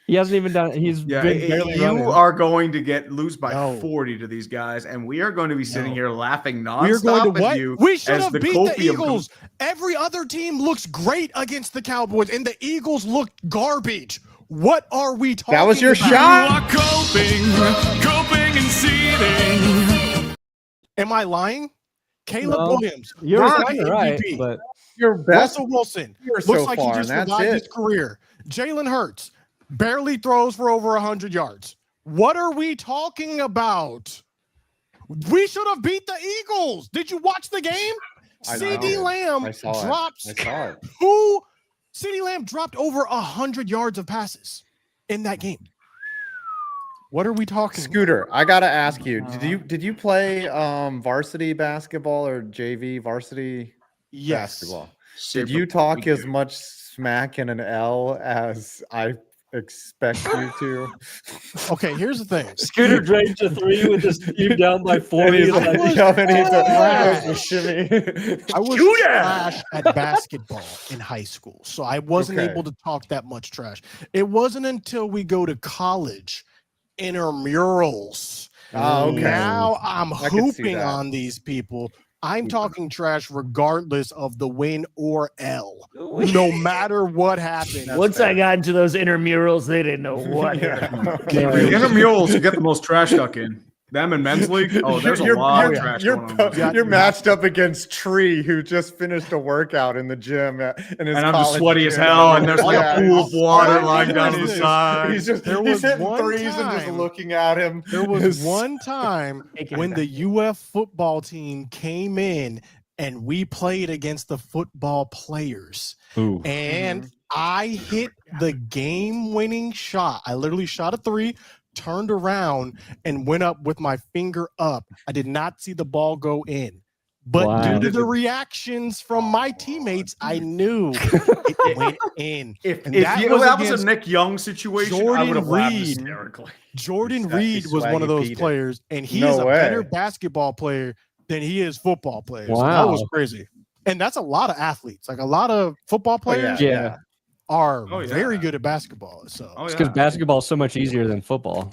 He hasn't even done. He's Yeah, been barely you running. are going to lose by No. 40 to these guys, and we are going to be sitting No. here laughing We're going nonstop to at what? you. We should as have the beat the copium Eagles. Every other team looks great against the Cowboys, and the Eagles looked garbage. What are we talking about? That was your shot. Coping and seething. Am I lying? Caleb No. Williams, You're rookie kind of right, MVP. but Your best Russell Wilson year looks so like far, he just and that's revived his it. career. Jalen Hurts barely throws for over 100 yards. What are we talking about? We should have beat the Eagles. Did you watch the game? I CD know. Lamb I saw drops. it. I saw it. Who? CD Lamb dropped over 100 yards of passes in that game. What are we talking about? Scooter, I gotta ask you, did you play varsity basketball or JV varsity Yes. basketball? Super Did you talk weak. as much smack in an L as I expect you to? Okay, here's the thing. Scooter drains a 3 with his team down by 40. And he's It's like, like, yeah, and he's trash. a shimmy. I was trash at basketball in high school, so I wasn't Okay. able to talk that much trash. It wasn't until we go to college, intramurals. Oh, okay. Now I'm I can see hooping that. on these people. I'm talking trash regardless of the win or L, no matter what happens. Once I got into those intramurals, they didn't know what. hit them. The intramurals get the most trash stuck in. Them in men's league. Oh, there's a lot of trash you're, going on. you're matched up against Tree, who just finished a workout in the gym. In his And I'm just college sweaty as gym. hell, and there's like Yeah, a pool of water he's- lying down he's- the side. He's just There he's was hitting one threes and just time- looking at him. There was His- one time Taking when it the UF football team came in and we played against the football players. And I hit the game-winning shot. I literally shot a 3, turned around, and went up with my finger up. I did not see the ball go in. But Wow. due to the reactions from my teammates, I knew it went in. If And that was against a Nick Young situation, I Jordan would have laughed Reed. hysterically. Jordan He Reed was one of swaggy those Pete it. players, and he No is a better way. basketball player than he is football player. So that Wow. was crazy. And that's a lot of athletes. Like a lot of football Oh, yeah, players Yeah. are Oh, yeah. very good at basketball. So Oh, It's because yeah. basketball is so much easier than football.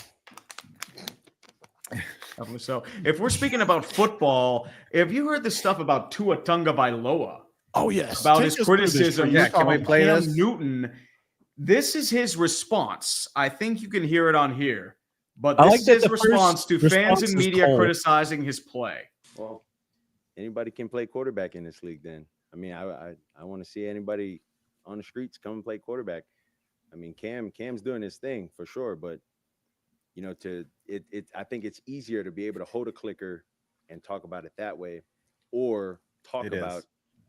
Definitely so. If we're speaking about football, have you heard the stuff about Tua Tagovailoa? oh yes. About Take his us through this, criticism Chris. Yeah, can we of play Cam this? Newton. This is his response. I think you can hear it on here. But I this like is that his the first response to fans response and is media cold. criticizing his play. Well, anybody can play quarterback in this league. Then I mean, I want to see anybody on the streets come and play quarterback. I mean, Cam's doing his thing for sure, but you know, I think it's easier to be able to hold a clicker and talk about it that way, or talk It is. about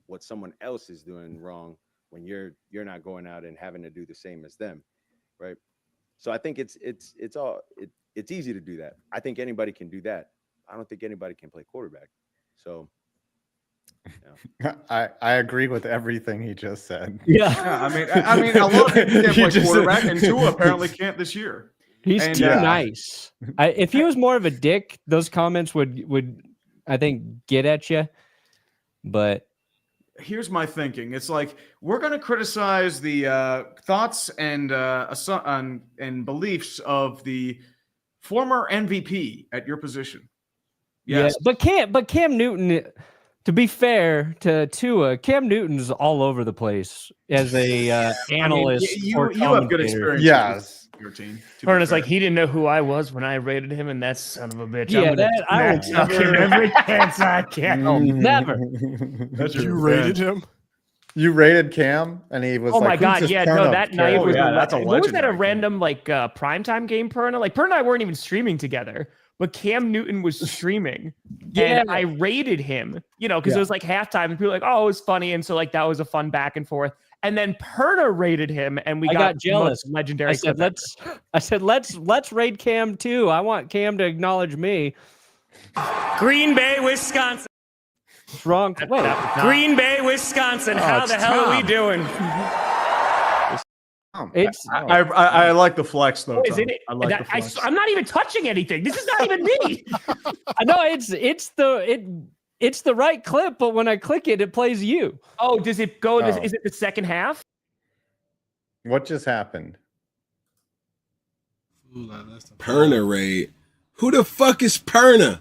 what someone else is doing wrong when you're not going out and having to do the same as them, right? So I think it's easy to do that. I think anybody can do that. I don't think anybody can play quarterback. So I agree with everything he just said. Yeah. Yeah, I mean, a lot of people can't You play just- quarterback, and Tua apparently can't this year. He's And, too yeah. nice. If he was more of a dick, those comments would I think get at you. But Here's my thinking. It's like we're going to criticize the thoughts and beliefs of the former MVP at your position. Yes. yeah, but Cam Newton, to be fair to Tua, Cam Newton's all over the place as a analyst. you or have good commentator. experience. Yes. with your team. Vernon like, he didn't know who I was when I rated him, and that son of a bitch. Yeah, I'm gonna that I will smack him every chance I can. Never. You rated him? You rated Cam, and he was Oh like, my "Who's god, this yeah, turn no, up that night kid?" was that's a what was that, a legendary random like primetime game, Perna? Like Perna and I weren't even streaming together, but Cam Newton was streaming. Yeah. And I rated him, because it was like halftime, and people were like, oh, it was funny. And so like that was a fun back and forth. And then Perna rated him, and we I got the most jealous. legendary. I said let's raid Cam too. I want Cam to acknowledge me. Green Bay, Wisconsin. What's wrong? Wait, Green Bay, Wisconsin. How the hell are we doing? it's I like the flex though. Is Tom. it? I like the flex. I'm not even touching anything. This is not even me. I know it's the right clip, but when I click it, it plays you. Oh, does it go? Oh. Is it the second half? What just happened? Perna raid. Who the fuck is Perna?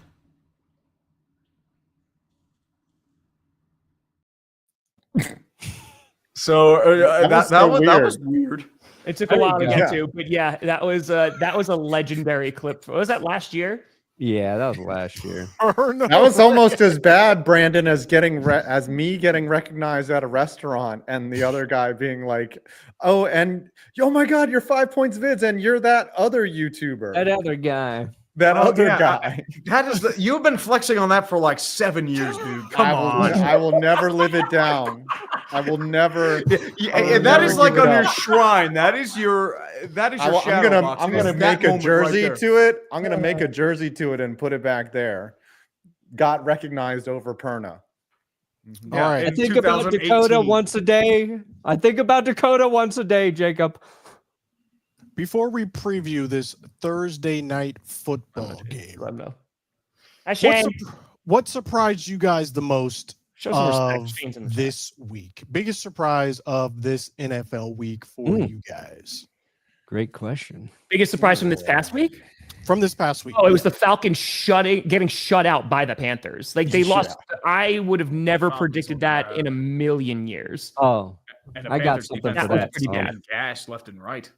So was that so was weird. It took a while to go. get to, but yeah, that was a legendary clip. Was that last year? Yeah, that was last year. That was almost as bad, Brandon, as as me getting recognized at a restaurant and the other guy being like, "Oh, and oh my God, you're 5 Points Vids, and you're that other YouTuber, That other guy. that other yeah, guy." That is you've been flexing on that for like 7 years, dude. Come on. I will never live it down. I will never. And that is like on your shrine. That is your shadow box. I'm It's gonna that make a moment jersey right to it. I'm gonna make a jersey to it and put it back there. Got recognized over Perna. Yeah, All right. I in think about 2018. Dakota once a day. I think about Dakota once a day, Jacob. Before we preview this Thursday night football game, Let him know. what surprised you guys the most Show some respect. of Shane's in the chat. this week? Biggest surprise of this NFL week for you guys Great question. Biggest surprise from this past week? from this past week? Oh, it was the Falcons getting shut out by the Panthers. Like they lost. I would have never Falcons predicted were that bad. in a million years. Oh, And the I got Panthers something defense for was that. pretty bad. Gash left and right.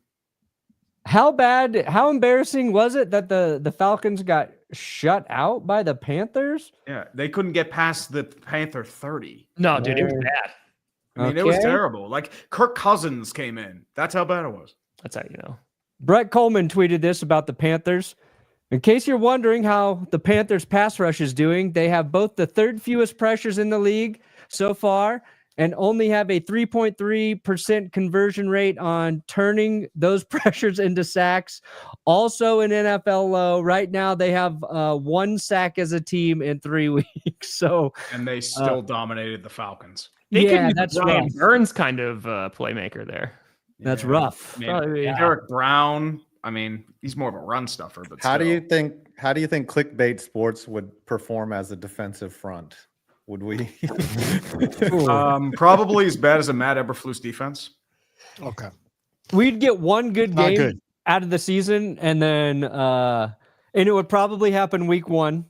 how bad? How embarrassing was it that the Falcons got shut out by the Panthers? Yeah, they couldn't get past the Panther 30. No, dude, it was bad. I mean, it was Okay. terrible. Like Kirk Cousins came in. That's how bad it was. That's how you know. Brett Coleman tweeted this about the Panthers. In case you're wondering how the Panthers pass rush is doing, they have both the third fewest pressures in the league so far and only have a 3.3% conversion rate on turning those pressures into sacks. Also an NFL low. Right now they have 1 sack as a team in 3 weeks. So And they still dominated the Falcons. They yeah, could be that's Brian rough. Burns kind of playmaker there. That's Yeah. rough. I mean, Probably, yeah. Derek Brown, I mean, he's more of a run stuffer, but How do still. you think Clickbait Sports would perform as a defensive front? Would we? Probably as bad as a Matt Eberflus defense. Okay. We'd get one good Not game good. out of the season, and then and it would probably happen week 1.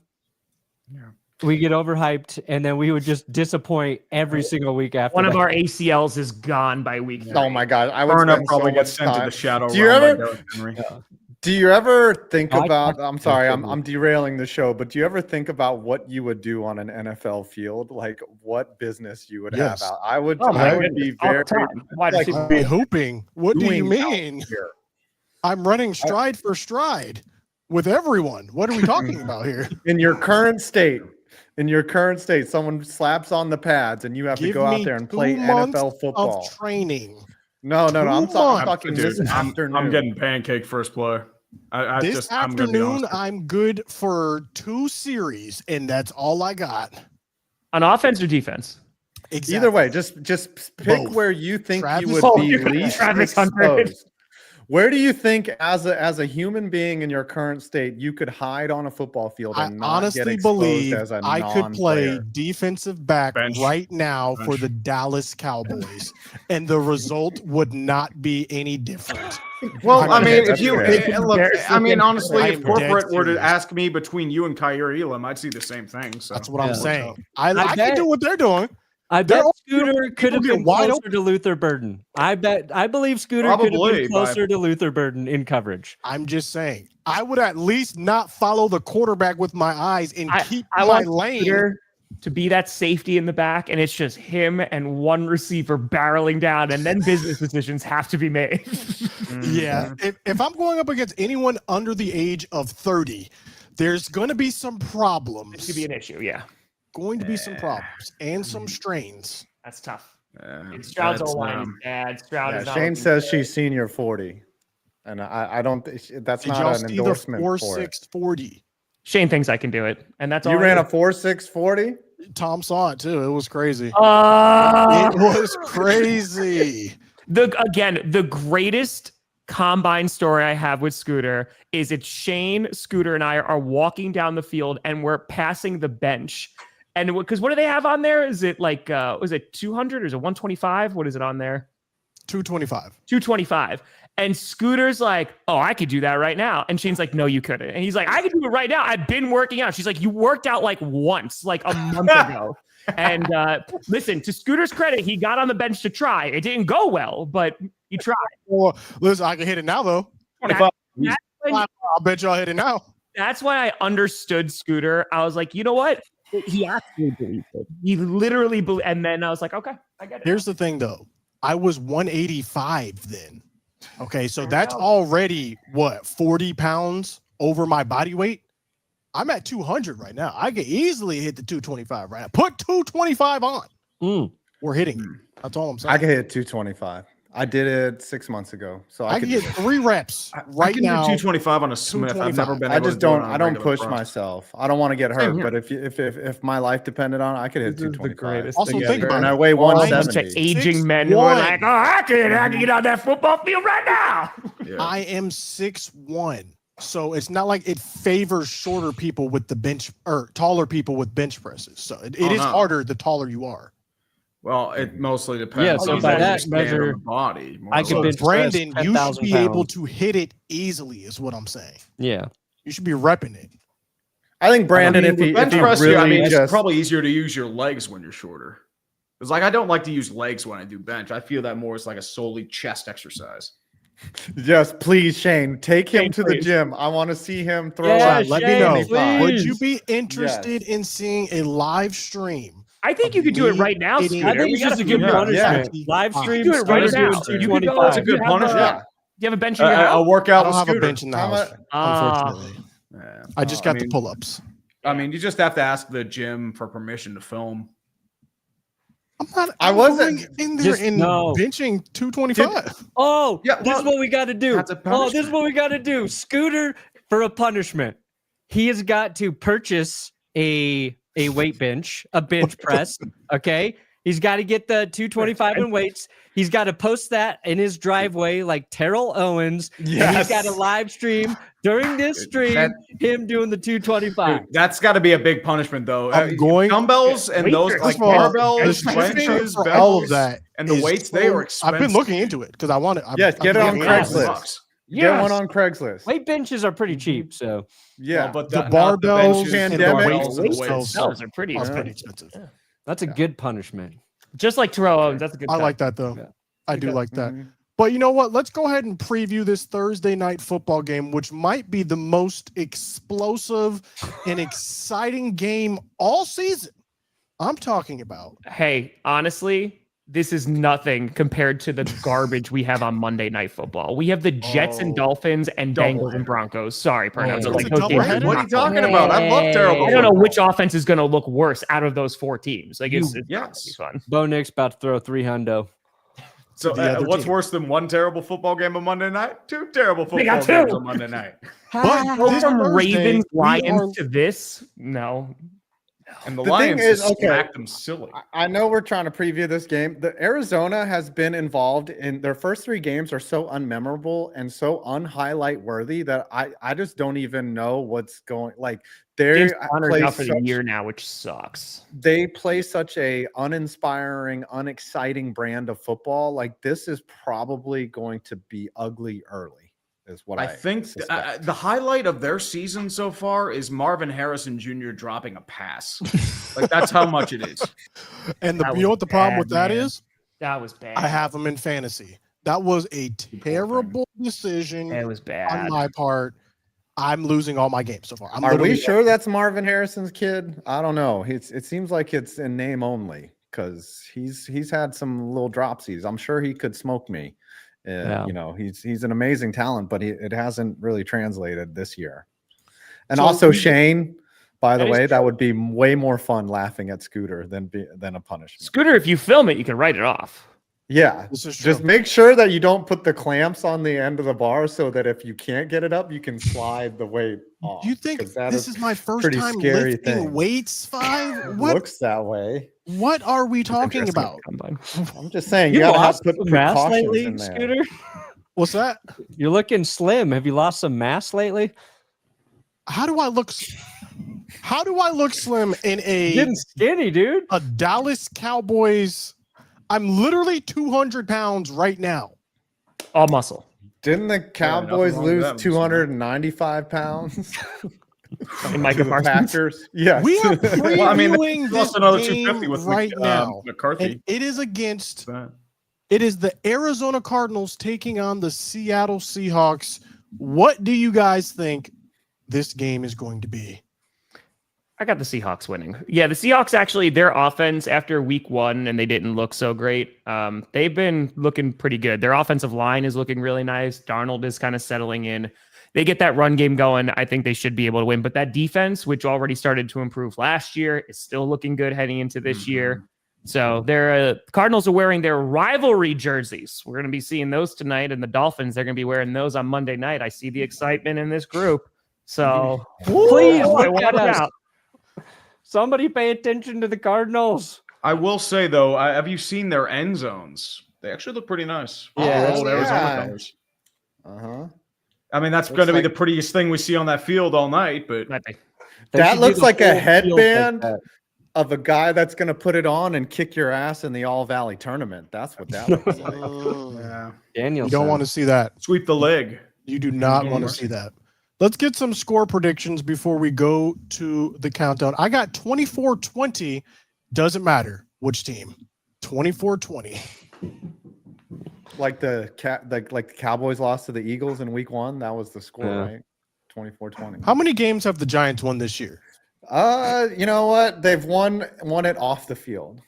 Yeah. We get overhyped, and then we would just disappoint every single week after. One of that. our ACLs is gone by week 3. Oh my God! I would Burnham spend probably so gets much sent to time. the shadow Do you realm by ever- Derrick Henry. Do you ever think I- about? I'm sorry, I'm absolutely. derailing the show, but do you ever think about what you would do on an NFL field? Like what business you would Yes. have out? I would. Oh, I man. would be All very. the time. Wide like, receiver. I'd be hooping. What do you doing out mean? here. I'm running stride for stride with everyone. What are we talking about here? In your current state, someone slaps on the pads and you have to Give go out me there and play 2 months NFL football. of training. No. I'm 2 talking months. this Dude, afternoon. I'm getting pancake first play. This I'm gonna be afternoon, honest. I'm good for 2 series, and that's all I got. On offense or defense? Exactly. Either way, just pick Both. where you think Travis you would Hunter. be least Travis Hunter. exposed. Where do you think, as a human being in your current state, you could hide on a football field I and not get honestly exposed believe as a I could play non-player? defensive back Bench. right now for Bench. the Dallas Cowboys, and the result would not be any different. Well, I I'm mean, dead if you serious. look, I mean, honestly, I if am corporate dead were to serious. ask me between you and Kyrie Elam, I'd see the same thing. So That's what I'm Yeah. saying. I bet- can do what they're doing. I They're bet all- Scooter could have get been wide closer to Luther Burden. I believe Scooter could have Probably, been closer to Luther Burden in coverage. I'm just saying. I would at least not follow the quarterback with my eyes and keep I my want lane. Scooter to be that safety in the back, and it's just him and one receiver barreling down, and then business decisions have to be made. Yeah. If I'm going up against anyone under the age of 30, there's going to be some problems. This could be an issue. Yeah, Going to be some problems and some strains. that's tough. Yeah, Stroud's that's, O-line is bad. Stroud Yeah, is not Shane looking says good. she's senior 40, and I don't. That's Did not y'all an see the endorsement for it. 4.640? Shane thinks I can do it, and that's all. You I ran a need. 4.640. Tom saw it too. It was crazy. It Uh, was crazy. the greatest combine story I have with Scooter is it's Shane, Scooter, and I are walking down the field and we're passing the bench. And because what do they have on there? Is it like was it 200 or is it 125? What is it on there? 225. 225. And Scooter's like, oh, I could do that right now. And Shane's like, no, you couldn't. And he's like, I could do it right now. I've been working out. She's like, you worked out like once, like a month ago. And listen, to Scooter's credit, he got on the bench to try. It didn't go well, but he tried. Well, listen, I can hit it now though. 25. That's when- I'll bet y'all hit it now. That's why I understood Scooter. I was like, you know what? He actually believed it. He literally believed. And then I was like, okay, I get it. Here's the thing though. I was 185 then. Okay, so There we that's go. already what, 40 pounds over my body weight? I'm at 200 right now. I could easily hit the 225 right now. Put 225 on. We're hitting it. That's all I'm saying. I can hit 225. I did it 6 months ago, so I I can could. get 3 reps I right can now. do 225 on a Smith. I've never 225. been. I able just to do it don't. on a I don't regular push front. myself. I don't want to get hurt. Same here. But if my life depended on it, I could hit This is the 225. greatest Also, thing think ever. about And it. I weigh Bunch 170. of aging men who are 6'1". like, oh, I can get on that football field right now. Yeah. I am 6'1". So it's not like it favors shorter people with the bench or taller people with bench presses. So it is no. harder the taller you are. Well, it mostly depends. Yeah, so on by how that you stand on measure, the body. more I or could less. bench press Brandon, you should 10,000 be able pounds. to hit it easily, is what I'm saying. Yeah. You should be repping it. I think Brandon, I mean, if he bench press, really I mean, it's just probably easier to use your legs when you're shorter. It's like I don't like to use legs when I do bench. I feel that more as like a solely chest exercise. just please, Shane, take him Shane, to the please. gym. I want to see him throw Yeah, up. Let me Shane, know. 25. Would you please. be interested in seeing a live stream? I think you could do it right now, I Scooter. I think We it's just gotta a good figure it out. punishment. Yeah. Live stream. Do it right Scooter now. doing You could go- 225. That's a good You have, punishment. Yeah. Do you have a bench in your A house? workout I don't with have a Scooter. bench in the How house, much- unfortunately. Yeah. I just got the pull-ups. I mean, you just have to ask the gym for permission to film. I'm not. I I'm wasn't- going in there Just and no. benching 225. Oh, Yeah, this is well, what we got to do. that's a Oh, this is punishment. what we got to do. Scooter, for a punishment, he has got to purchase a weight bench, a bench press. Okay. He's got to get the 225 in weights. He's got to post that in his driveway like Terrell Owens. And he's Yes. got to live stream during this stream That- him doing the 225. Dude, that's got to be a big punishment, though. I'm going- dumbbells and Weight those training. like First of all, barbells, the training benches, for all of bells, that and the is weights. They so- are expensive. I've been looking into it because I want it. Yes, get it on $1,000. Craigslist. Get Yes. one on Craigslist. Weight benches are pretty cheap. So Yeah. Well, but The not the barbells benches, and the the barbells weights and the themselves. weights. Those are pretty That's expensive. pretty expensive. that's a good punishment. Just like Terrell Owens. That's a good I cut. like that though. Yeah. I do like that. Mhm. But you know what? Let's go ahead and preview this Thursday night football game, which might be the most explosive and exciting game all season. I'm talking about. Hey, honestly, this is nothing compared to the garbage we have on Monday Night Football. We have the Jets and Dolphins and Bengals and Broncos. Sorry, Pernell. Oh, Like, it's a those games doubleheader? are What are not you talking fun. about? I love terrible. I don't know football. which offense is going to look worse out of those four teams. Like, it's not gonna Yes. be fun. Bo Nick's about to throw 300. So the other what's team. worse than one terrible football game on Monday night? Two terrible They football got games two. on Monday night. But Go this from Thursday, Ravens, we Lions are- to this? No. And the The Lions thing is, just okay, smacked them silly. I know we're trying to preview this game. The Arizona has been involved in their first 3 games are so unmemorable and so unhighlight worthy that I just don't even know what's going. Like they James Conner's play out for the such, year now, which sucks. they play such a uninspiring, unexciting brand of football. Like this is probably going to be ugly early. Is what I think suspect. the highlight of their season so far is Marvin Harrison Jr. dropping a pass. Like that's how much it is. And That you know was what the problem bad, with that man. is? That was bad. I have him in fantasy. That was a terrible decision It was on bad. my part. I'm losing all my games so far. I'm Are we literally- sure that's Marvin Harrison's kid? I don't know. It seems like it's in name only because he's had some little dropsies. I'm sure he could smoke me. Yeah. You know, he's an amazing talent, but it hasn't really translated this year. And So also we- Shane, by the That is way, that true. would be way more fun laughing at Scooter than a punishment. Scooter, if you film it, you can write it off. Yeah. This is true. Just make sure that you don't put the clamps on the end of the bar so that if you can't get it up, you can slide the weight off. Do you think 'cause that this is my first pretty time scary lifting thing. weights, Five? It What looks that way. what are we talking Interesting about? combine. I'm just saying You you gotta have lost put some mass precautions lately, in there. Scooter? What's that? You're looking slim. Have you lost some mass lately? How do I look slim in Getting skinny, dude. a Dallas Cowboys? I'm literally 200 pounds right now. All muscle. Didn't the Cowboys wrong with lose that, 295 pounds And Micah to the Parsons. Packers? Yes. We are previewing Well, I mean, they this lost another game 250 with right now, McCarthy. and it is against. It is the Arizona Cardinals taking on the Seattle Seahawks. What do you guys think this game is going to be? I got the Seahawks winning. Yeah, the Seahawks actually, their offense after week 1, and they didn't look so great. They've been looking pretty good. Their offensive line is looking really nice. Darnold is kind of settling in. They get that run game going. I think they should be able to win. But that defense, which already started to improve last year, is still looking good heading into this year. So they're Cardinals are wearing their rivalry jerseys. We're going to be seeing those tonight, and the Dolphins, they're going to be wearing those on Monday night. I see the excitement in this group. So Please I look want at us. out. Somebody pay attention to the Cardinals. I will say though, have you seen their end zones? They actually look pretty nice. Yeah. Their old Arizona Yeah. colors. Uh-huh. I mean, that's Looks going to be like- the prettiest thing we see on that field all night. But Might be. They That should do looks the like a whole field headband that. of a guy that's going to put it on and kick your ass in the All Valley tournament. That's what that looks like. yeah, Daniel, You don't want to see that. sweep the leg. You do not No want to mercy. see that. Let's get some score predictions before we go to the countdown. I got 24-20. Doesn't matter which team. 24-20. Like the Cowboys lost to the Eagles in week 1. That was the score, Yeah. right? 24-20. How many games have the Giants won this year? You know what? They've won it off the field.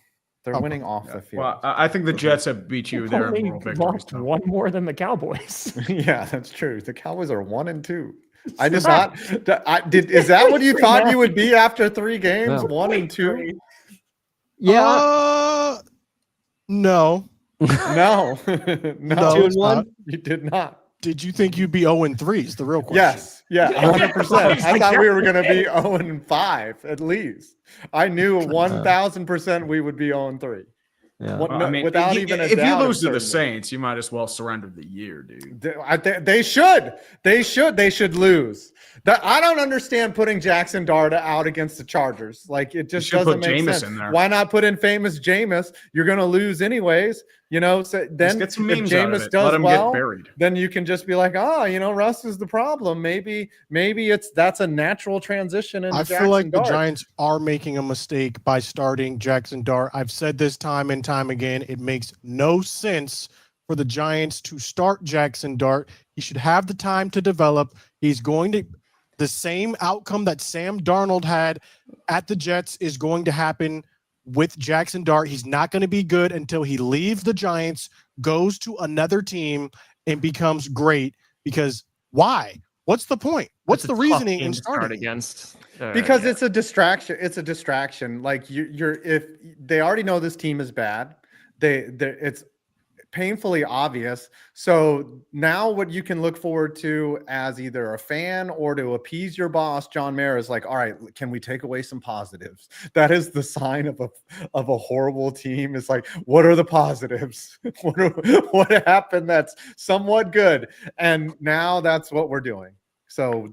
They're Okay. winning off the field. Well, I think the Jets have beat you there in Only moral victories. lost Tom. one more than the Cowboys. Yeah, that's true. The Cowboys are 1-2. I just thought is that what you thought you would be after 3 games? No. 1-2? Yeah. No. No. No, no, it's not. you did not. Did you think you'd be 0-3 is the real question. Yes. Yeah, 100%. I thought we were going to be 0-5 at least. I knew 1,000% we would be 0-3. Yeah. What- Well, no- I mean, without if even a you doubt of lose to the certainty. Saints, you might as well surrender the year, dude. They should. They should lose. I don't understand putting Jaxson Dart out against the Chargers. Like it just should doesn't put make Jameis sense. in there. Why not put in famous Jameis? You're going to lose anyways. You know. So Just then get some if memes out of Jameis it. does Let him well, get buried. then you can just be like, Russ is the problem. Maybe that's a natural transition. Into I feel like Jackson Dart. the Giants are making a mistake by starting Jaxson Dart. I've said this time and time again. It makes no sense for the Giants to start Jaxson Dart. He should have the time to develop. He's going to the same outcome that Sam Darnold had at the Jets is going to happen with Jaxson Dart. He's not going to be good until he leaves the Giants, goes to another team, and becomes great. Because why? What's the point? What's It's a the tough reasoning game in to start starting? against? Because Yeah. it's a distraction. It's a distraction. Like you're if they already know this team is bad, it's painfully obvious. So now what you can look forward to as either a fan or to appease your boss, John Mayer, is like, all right, can we take away some positives? That is the sign of a horrible team. It's like, what are the positives? what happened that's somewhat good? And now that's what we're doing. So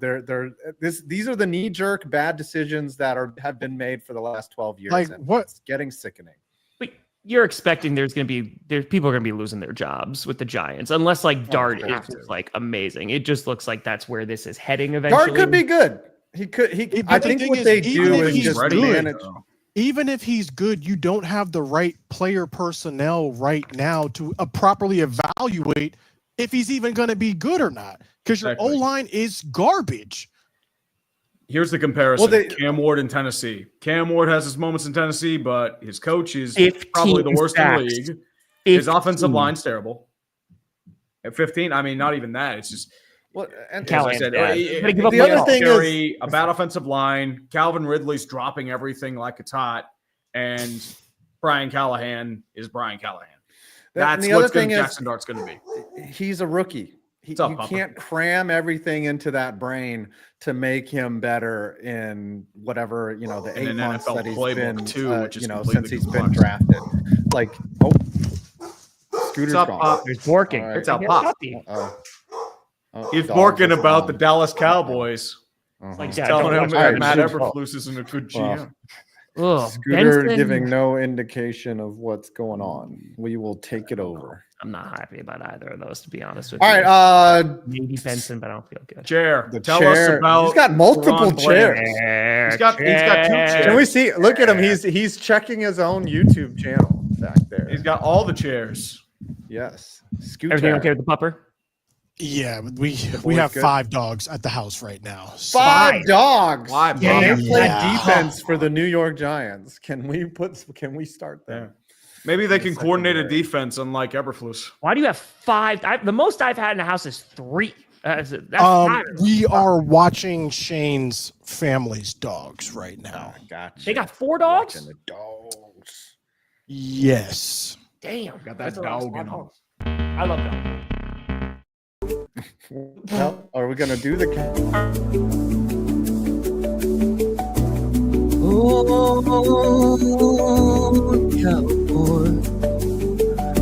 these are the knee-jerk bad decisions that have been made for the last 12 years. Like what? It's getting sickening. You're expecting people are going to be losing their jobs with the Giants unless like Dart is just like amazing. It just looks like that's where this is heading eventually. Dart could be good. I think what they do is just manage. Even if he's good, you don't have the right player personnel right now to properly evaluate if he's even going to be good or not, because your O-line is garbage. Here's the comparison. Cam Ward in Tennessee. Cam Ward has his moments in Tennessee, but his coach is probably the worst in the league. His offensive line's terrible. At 15, I mean, not even that. It's just, as I said, the other thing is a bad offensive line. Calvin Ridley's dropping everything like it's hot, and Brian Callahan is Brian Callahan. That's what Jaxson Dart's going to be. He's a rookie. You can't cram everything into that brain to make him better in whatever, the 8 months that he's been, since he's been drafted. Like, Scooter's gone. He's borking. It's a pop. He's borking about the Dallas Cowboys. He's telling him that Matt Eberflus isn't a good GM. Scooter giving no indication of what's going on. We will take it over. I'm not happy about either of those, to be honest with you. All right, maybe Benson, but I don't feel good. Tell us about. He's got multiple chairs. He's got 2 chairs. Can we see? Look at him. He's checking his own YouTube channel back there. He's got all the chairs. Yes. Everything okay with the pupper? Yeah, we have 5 dogs at the house right now. So. 5 dogs. 5 dogs. They play defense for the New York Giants. Can we start there? Maybe they can coordinate a defense, unlike Eberflus. Why do you have 5? The most I've had in the house is 3. That's we are watching Shane's family's dogs right now. Gotcha. They got 4 dogs? Watching the dogs. Yes. Damn. Got that dog in them. I love dogs. Well, are we gonna do the?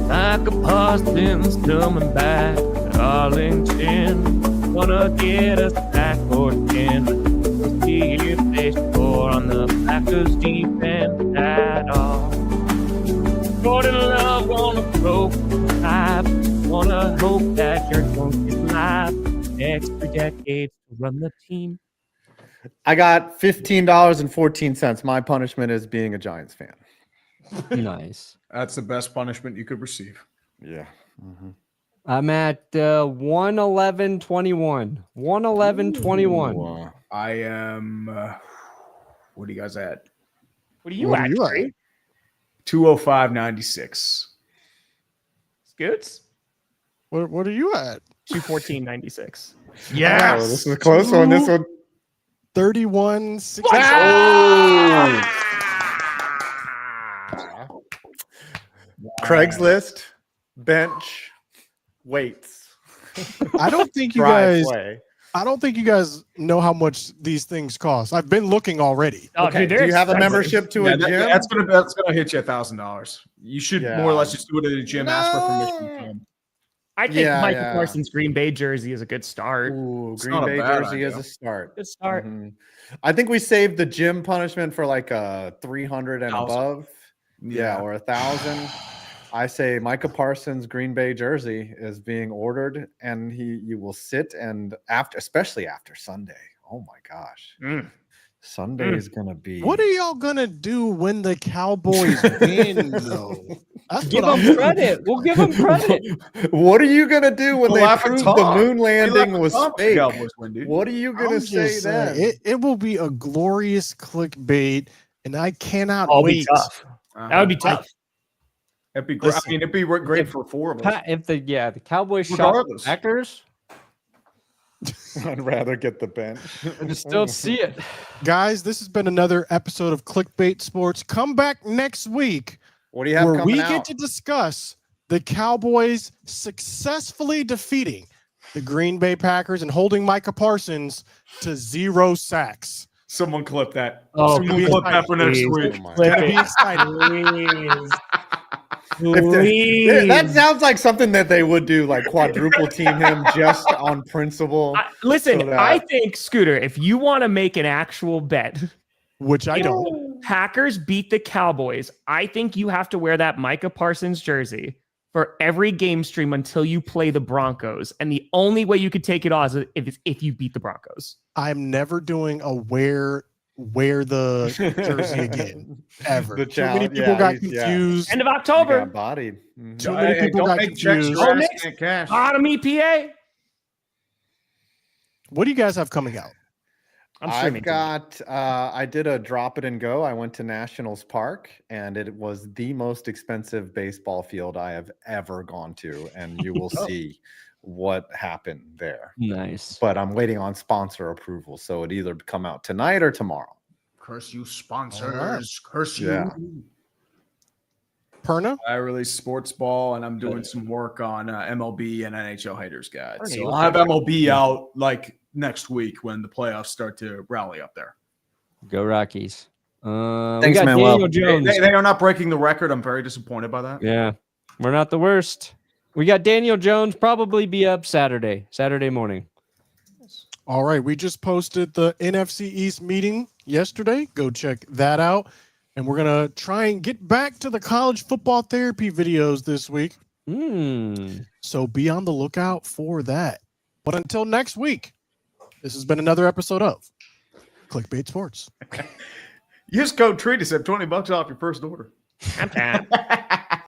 Like a Parsons coming back to Arlington, gonna get us back or 10. See if they score on the Packers defense at all. Jordan Love on a broken pipe. Wanna hope that your coach is live next 3 decades to run the team. I got $15.14. My punishment is being a Giants fan. Nice. That's the best punishment you could receive. Yeah. Mm-hmm. I'm at 111.21. 111.21. I am. What are you guys at? What are you at? 205.96. Scoots? What are you at? 214.96. Yes. Oh, this is a close one. This one. 31.60. Craigslist, bench, weights. I don't think you guys know how much these things cost. I've been looking already. Okay. Do you have a membership to a gym? That's gonna hit you $1,000. You should more or less just do it at a gym. Ask for permission. I think Michael Parsons' Green Bay jersey is a good start. Ooh, Green Bay jersey is a start. Good start. Mm-hmm. I think we saved the gym punishment for like a 300 and above. Yeah, or 1,000. I say Micah Parsons' Green Bay jersey is being ordered, and you will sit and especially after Sunday. Oh my gosh. Sunday is gonna be. What are y'all gonna do when the Cowboys win, though? Give them credit. We'll give them credit. What are you gonna do when they prove the moon landing was fake? Cowboys win, dude. What are you gonna say then? It will be a glorious clickbait, and I cannot Be wait. tough. That would be tough. It'd be great. I mean, it'd be great for 4 of us. If the Cowboys shot the Packers, I'd rather get the bench. I just don't see it. Guys, this has been another episode of Clickbait Sports. Come back next week. What do you have where coming we out? get to discuss the Cowboys successfully defeating the Green Bay Packers and holding Micah Parsons to 0 sacks. Someone clip that. Oh, Someone clip that for next please. week. Oh my It's gonna God. be exciting. That sounds like something that they would do, like quadruple team him just on principle. Listen, So that- I think, Scooter, if you want to make an actual bet, Which I don't. Packers beat the Cowboys, I think you have to wear that Micah Parsons jersey for every game stream until you play the Broncos. And the only way you could take it off is if you beat the Broncos. I'm never doing a wear the jersey again ever. The Too many challenge, people yeah, got he's- yeah. confused. End of He October. got bodied. Mhm. Too many people don't got make checks confused. for Oh, Nick. instant cash. Bottom EPA. What do you guys have coming out? I'm streaming. I did a drop it and go. I went to Nationals Park, and it was the most expensive baseball field I have ever gone to, and you will see what happened there. Nice. But I'm waiting on sponsor approval, so it either come out tonight or tomorrow. Curse you, sponsors. Curse you. Yeah. Perna? I release sports ball, and I'm doing some work on MLB and NHL haters guide. Okay, So let's I'll have go. MLB out like next week when the playoffs start to rally up there. Go Rockies. We Thanks, got Manuel. Daniel Jones. They are not breaking the record. I'm very disappointed by that. Yeah, we're not the worst. We got Daniel Jones probably be up Saturday morning. All right. We just posted the NFC East meeting yesterday. Go check that out. And we're going to try and get back to the college football therapy videos this week. So be on the lookout for that. But until next week, this has been another episode of Clickbait Sports. Use code TREAT to save $20 off your first order. Tap, tap.